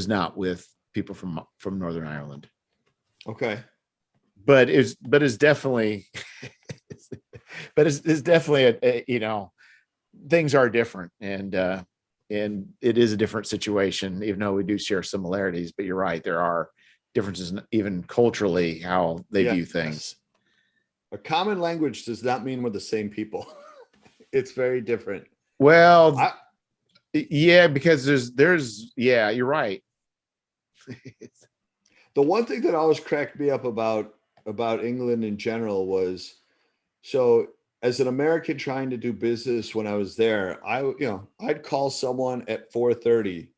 not with people from Northern Ireland. Okay. But it's definitely, it's definitely things are different, and it is a different situation, even though we do share similarities. But you're right, there are differences even culturally how they view things. A common language does not mean we're the same people. It's very different. Well, because you're right. The one thing that always cracked me up about England in general was, so as an American trying to do business when I was there, I'd call someone at 4:30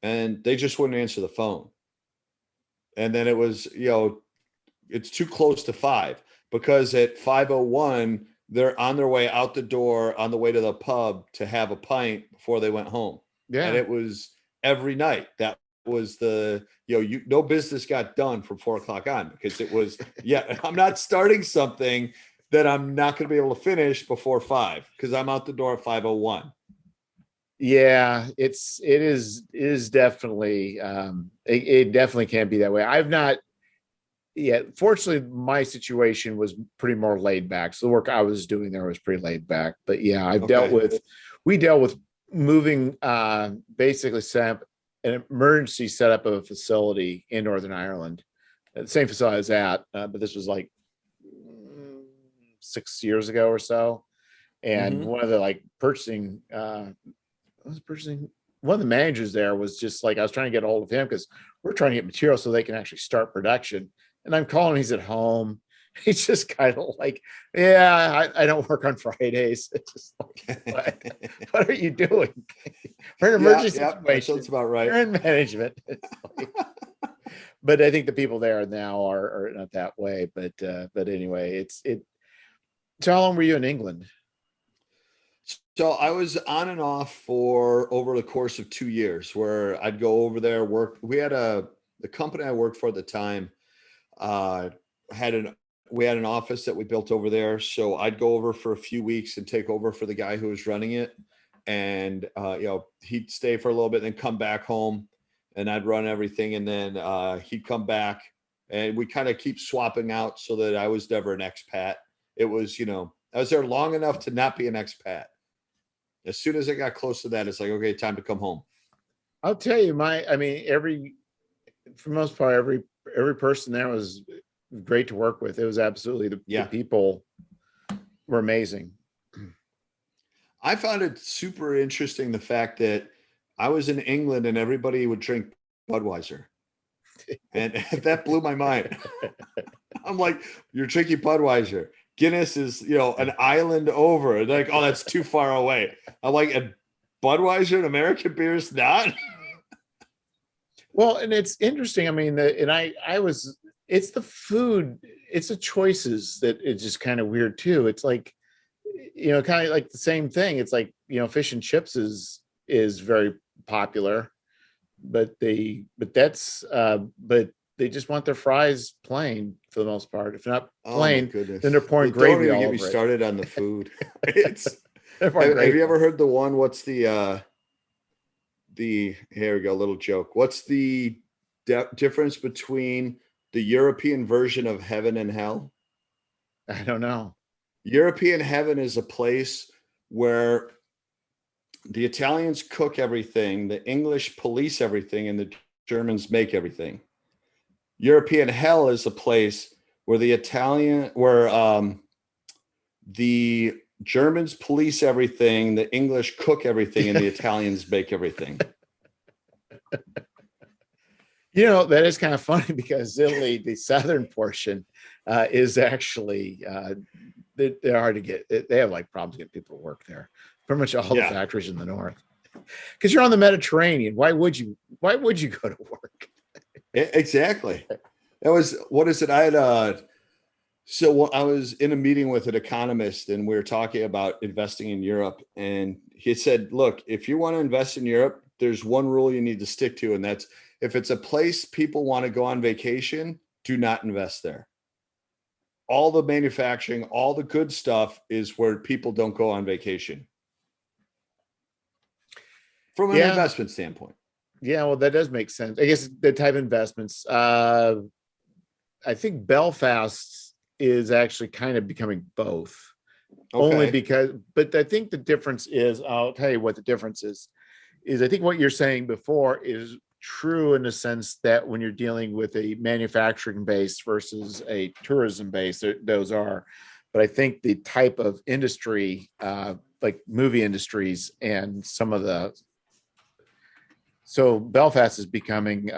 and they just wouldn't answer the phone. And then it was, it's too close to 5, because at 5:01 they're on their way out the door on the way to the pub to have a pint before they went home. And Yeah. it was every night. That was no business got done from 4 o'clock on, because it was, I'm not starting something that I'm not going to be able to finish before 5, because I'm out the door at 5:01. Yeah, it is definitely it definitely can't be that way. I've not yet. Fortunately, my situation was pretty more laid back. So the work I was doing there was pretty laid back. But yeah, we dealt with moving, basically set up an emergency setup of a facility in Northern Ireland, the same facility I was at, but this was like 6 years ago or so. And one of the one of the managers there was just like, I was trying to get a hold of him because we're trying to get material so they can actually start production. And I'm calling, he's at home. He's just kind of like, yeah, I don't work on Fridays. It's just like, what are you doing? We're in an emergency situation. That's about right. You're in management. But I think the people there now are not that way. But anyway, so how long were you in England? So I was on and off for over the course of 2 years, where I'd go over there, work. The company I worked for at the time, we had an office that we built over there. So I'd go over for a few weeks and take over for the guy who was running it. And, he'd stay for a little bit and then come back home, and I'd run everything. And then he'd come back, and we kind of keep swapping out so that I was never an expat. It was, I was there long enough to not be an expat. As soon as I got close to that, it's like, okay, time to come home. I'll tell you, for the most part, every person there was great to work with. It was absolutely the people were amazing. I found it super interesting, the fact that I was in England and everybody would drink Budweiser. And that blew my mind. I'm like, you're drinking Budweiser. Guinness is, an island over. They're like, oh, that's too far away. I'm like, a Budweiser, an American beer, is not. Well, and it's interesting. I mean, it's the food, it's the choices that it's just kind of weird too. It's like, kind of like the same thing. It's like, fish and chips is very popular, but they just want their fries plain for the most part. If not plain, then they're pouring gravy all over it. Don't even get me started on the food. Have you ever heard the one? What's here we go, little joke. What's the difference between the European version of heaven and hell? I don't know. European heaven is a place where the Italians cook everything, the English police everything, and the Germans make everything. European hell is a place where the Germans police everything, the English cook everything, and the Italians bake everything. That is kind of funny, because Italy, the southern portion, is actually they're hard to get. They have like problems getting people to work there. Pretty much all the factories in the north, because you're on the Mediterranean. Why would you go to work? Exactly. That was, what is it? I had so I was in a meeting with an economist, and we were talking about investing in Europe, and he said, look, if you want to invest in Europe, there's one rule you need to stick to, and that's, if it's a place people want to go on vacation, do not invest there. All the manufacturing, all the good stuff is where people don't go on vacation. From an investment standpoint. Yeah, well, that does make sense. I guess the type of investments. I think Belfast is actually kind of becoming both. Okay. Only because, but I think the difference is, I'll tell you what the difference is I think what you're saying before is true in the sense that when you're dealing with a manufacturing base versus a tourism base, those are. But I think the type of industry, like movie industries and some of the, so Belfast is becoming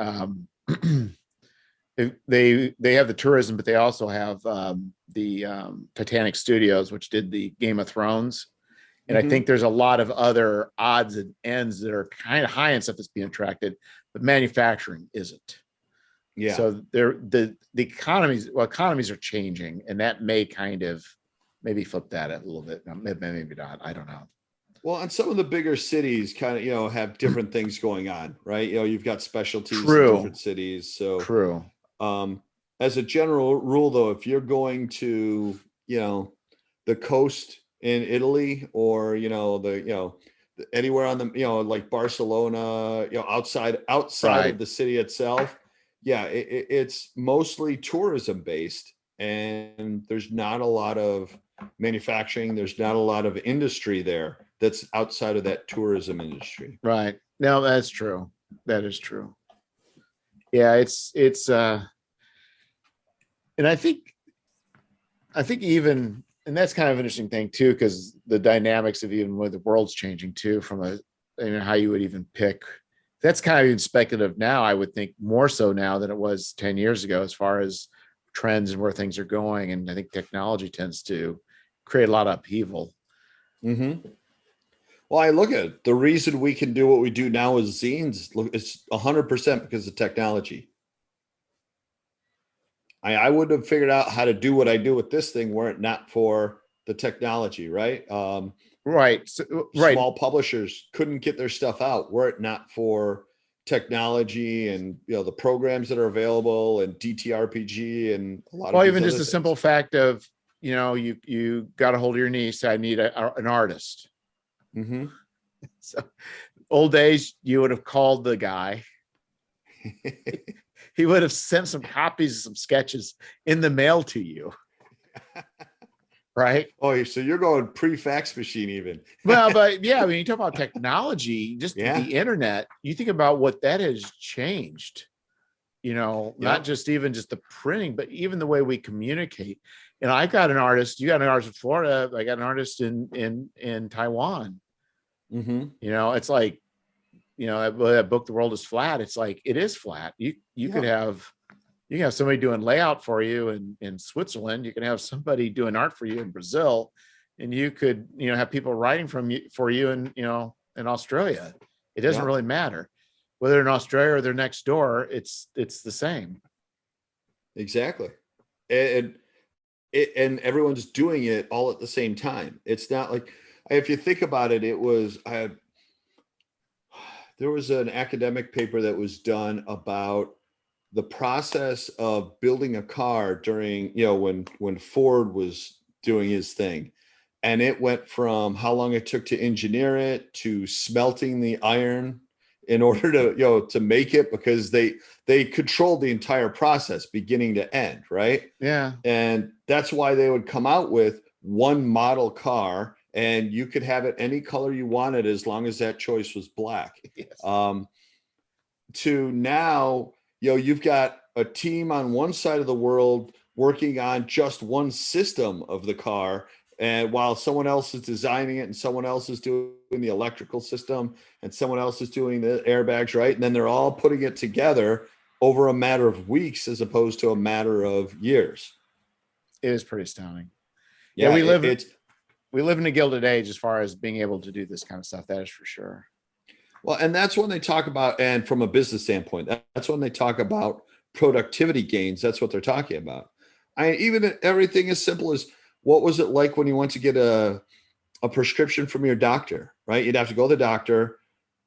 they have the tourism, but they also have the Titanic Studios, which did the Game of Thrones. And I think there's a lot of other odds and ends that are kind of high end stuff that's being attracted, but manufacturing isn't. Yeah. So the economies are changing, and that may kind of maybe flip that a little bit. Maybe not. I don't know. Well, and some of the bigger cities kind of, have different things going on, right? You've got specialties in True. different cities. So True. As a general rule, though, if you're going to, the coast in Italy, or, anywhere on the, like Barcelona, outside Right. of the city itself, yeah, it's mostly tourism based, and there's not a lot of manufacturing. There's not a lot of industry there that's outside of that tourism industry. Right. No, that's true. That is true. Yeah, it's and I think even, and that's kind of an interesting thing too, because the dynamics of even where the world's changing too, from how you would even pick. That's kind of even speculative now. I would think more so now than it was 10 years ago, as far as trends and where things are going. And I think technology tends to create a lot of upheaval. Mm-hmm. Well, I look at it. The reason we can do what we do now as zines, look, it's 100% because of technology. I wouldn't have figured out how to do what I do with this thing were it not for the technology, right? Right. Right. Small publishers couldn't get their stuff out were it not for technology and the programs that are available, and DTRPG and a lot of even just the simple fact of you got a hold of your niece. I need an artist. Mm-hmm. So old days, you would have called the guy. He would have sent some copies of some sketches in the mail to you. Right. Oh, so you're going pre-fax machine even. Well, but yeah, I mean, you talk about technology, just Yeah. the internet, you think about what that has changed, not just even just the printing, but even the way we communicate. And I got an artist, you got an artist in Florida, I got an artist in Taiwan. Mm-hmm. It's like, that book, The World is Flat. It's like, it is flat. You could have somebody doing layout for you in Switzerland. You can have somebody doing art for you in Brazil, and you could, have people writing for you in Australia. It doesn't really matter whether in Australia or they're next door. It's the same. Exactly. And everyone's doing it all at the same time. It's not like, if you think about it, there was an academic paper that was done about the process of building a car during, when Ford was doing his thing. And it went from how long it took to engineer it to smelting the iron in order to, to make it, because they controlled the entire process beginning to end. Right. Yeah. And that's why they would come out with one model car, and you could have it any color you wanted as long as that choice was black. Yes. To now, you've got a team on one side of the world working on just one system of the car, and while someone else is designing it, and someone else is doing the electrical system, and someone else is doing the airbags, right? And then they're all putting it together over a matter of weeks as opposed to a matter of years. It is pretty astounding. Yeah, we live in a Gilded Age as far as being able to do this kind of stuff. That is for sure. Well, and that's when they talk about, and from a business standpoint, that's when they talk about productivity gains. That's what they're talking about. Even everything as simple as, what was it like when you went to get a prescription from your doctor, right? You'd have to go to the doctor,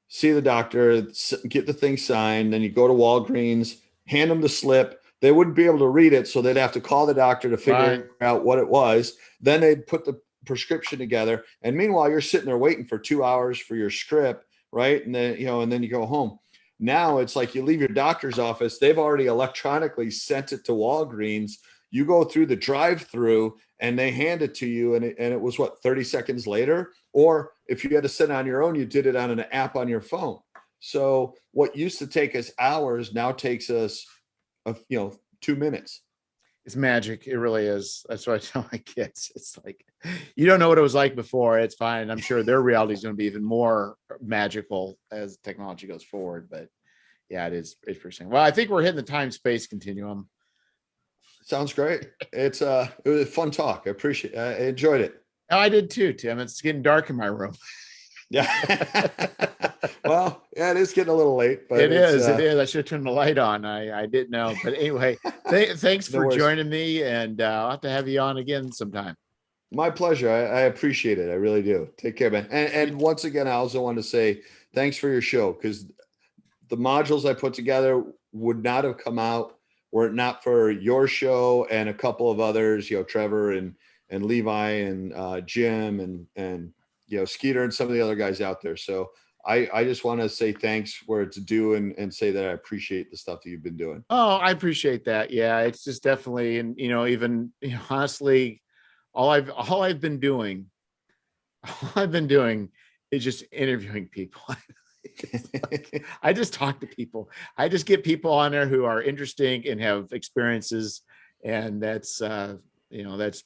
see the doctor, get the thing signed. Then you go to Walgreens, hand them the slip. They wouldn't be able to read it, so they'd have to call the doctor to figure out what it was. Then they'd put the prescription together. And meanwhile, you're sitting there waiting for 2 hours for your script, right? And then, and then you go home. Now it's like you leave your doctor's office. They've already electronically sent it to Walgreens. You go through the drive-through and they hand it to you. And it was 30 seconds later? Or if you had to send it on your own, you did it on an app on your phone. So what used to take us hours now takes us, 2 minutes. It's magic. It really is. That's what I tell my kids. It's like, you don't know what it was like before. It's fine. I'm sure their reality is going to be even more magical as technology goes forward. But Yeah, it is. It's interesting. Well, I think we're hitting the time space continuum. Sounds great. It was a fun talk. I enjoyed it. Oh, I did too, Tim. It's getting dark in my room. Yeah. Well, yeah, it is getting a little late, but It is. It is. I should have turned the light on. I didn't know. But anyway, thanks No for worries. joining me, and I'll have to have you on again sometime. My pleasure. I appreciate it. I really do. Take care, man. And once again, I also want to say thanks for your show, because the modules I put together would not have come out were it not for your show and a couple of others, Trevor and Levi and Jim and Skeeter and some of the other guys out there. So I just want to say thanks where it's due and say that I appreciate the stuff that you've been doing. Oh, I appreciate that. Yeah, it's just definitely, and even honestly, all I've been doing is just interviewing people. I just talk to people. I just get people on there who are interesting and have experiences, and that's that's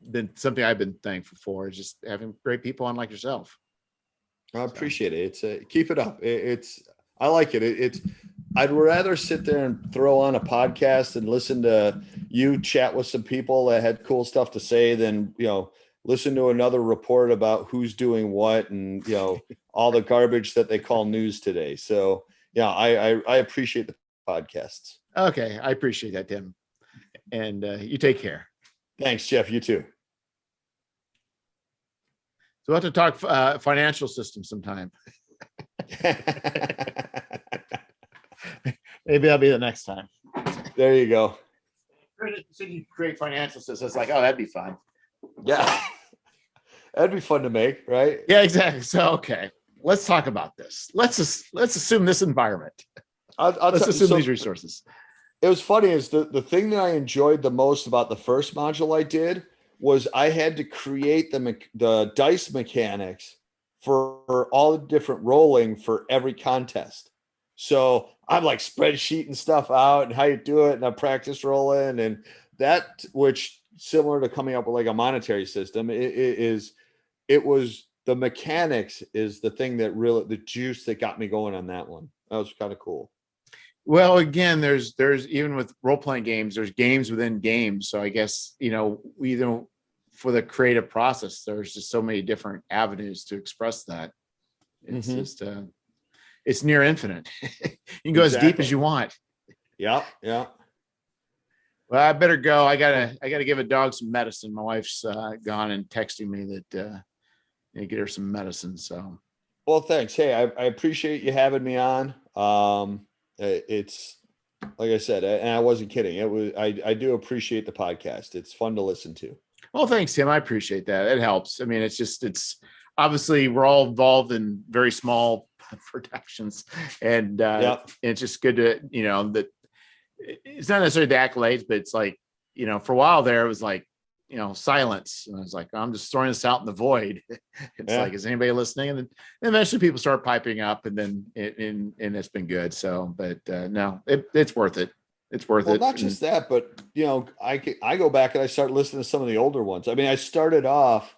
been something I've been thankful for, is just having great people on like yourself. I appreciate it. It's keep it up. I like it. I'd rather sit there and throw on a podcast and listen to you chat with some people that had cool stuff to say than, listen to another report about who's doing what and, all the garbage that they call news today. So yeah, I appreciate the podcasts. Okay. I appreciate that, Tim. And you take care. Thanks, Jeff. You too. So we'll have to talk financial system sometime. Maybe that'll be the next time. There you go. Create financial systems. It's like, oh, that'd be fun. Yeah. That'd be fun to make, right? Yeah, exactly. So, okay, let's talk about this. Let's assume this environment. Let's assume these resources. It was funny is the thing that I enjoyed the most about the first module I did was I had to create the dice mechanics for all the different rolling for every contest. So I'm like spreadsheeting stuff out and how you do it, and I practice rolling, and that, which similar to coming up with like a monetary system, it was the mechanics is the thing that really, the juice that got me going on that one. That was kind of cool. Well, again, there's even with role-playing games, there's games within games. So I guess, for the creative process, there's just so many different avenues to express that. It's just, it's near infinite. You can go as deep as you want. Yeah. Yeah. Well, I better go. I gotta give a dog some medicine. My wife's gone and texting me that get her some medicine. So, well, thanks. Hey, I appreciate you having me on. It's like I said, and I wasn't kidding. I do appreciate the podcast. It's fun to listen to. Well, thanks, Tim. I appreciate that. It helps. I mean, it's obviously we're all involved in very small productions, and it's just good to, that it's not necessarily the accolades, but it's like, for a while there, it was like, silence. And I was like, I'm just throwing this out in the void. It's like, is anybody listening? And then eventually people start piping up, and then it's been good. So, but no, it's worth it. It's worth it. Not just that, but I go back and I start listening to some of the older ones. I mean, I started off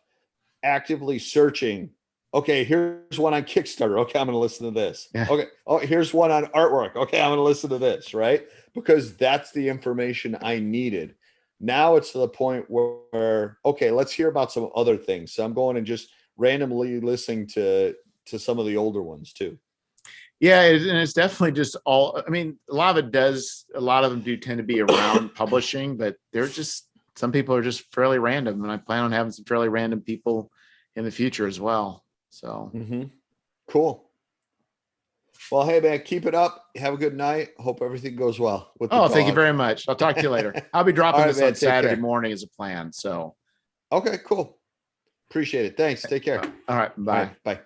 actively searching. Okay, here's one on Kickstarter. Okay, I'm going to listen to this. Yeah. Okay. Oh, here's one on artwork. Okay, I'm going to listen to this, right? Because that's the information I needed. Now it's to the point where, okay, let's hear about some other things. So I'm going and just randomly listening to some of the older ones too. Yeah, and it's definitely just all, I mean, a lot of them do tend to be around publishing, but they're just, some people are just fairly random, and I plan on having some fairly random people in the future as well. So cool. Well, hey man, keep it up. Have a good night. Hope everything goes well with the dog. Thank you very much. I'll talk to you later. I'll be dropping this on Saturday morning as a plan. So okay, cool. Appreciate it. Thanks. Take care. All right. Bye. Bye.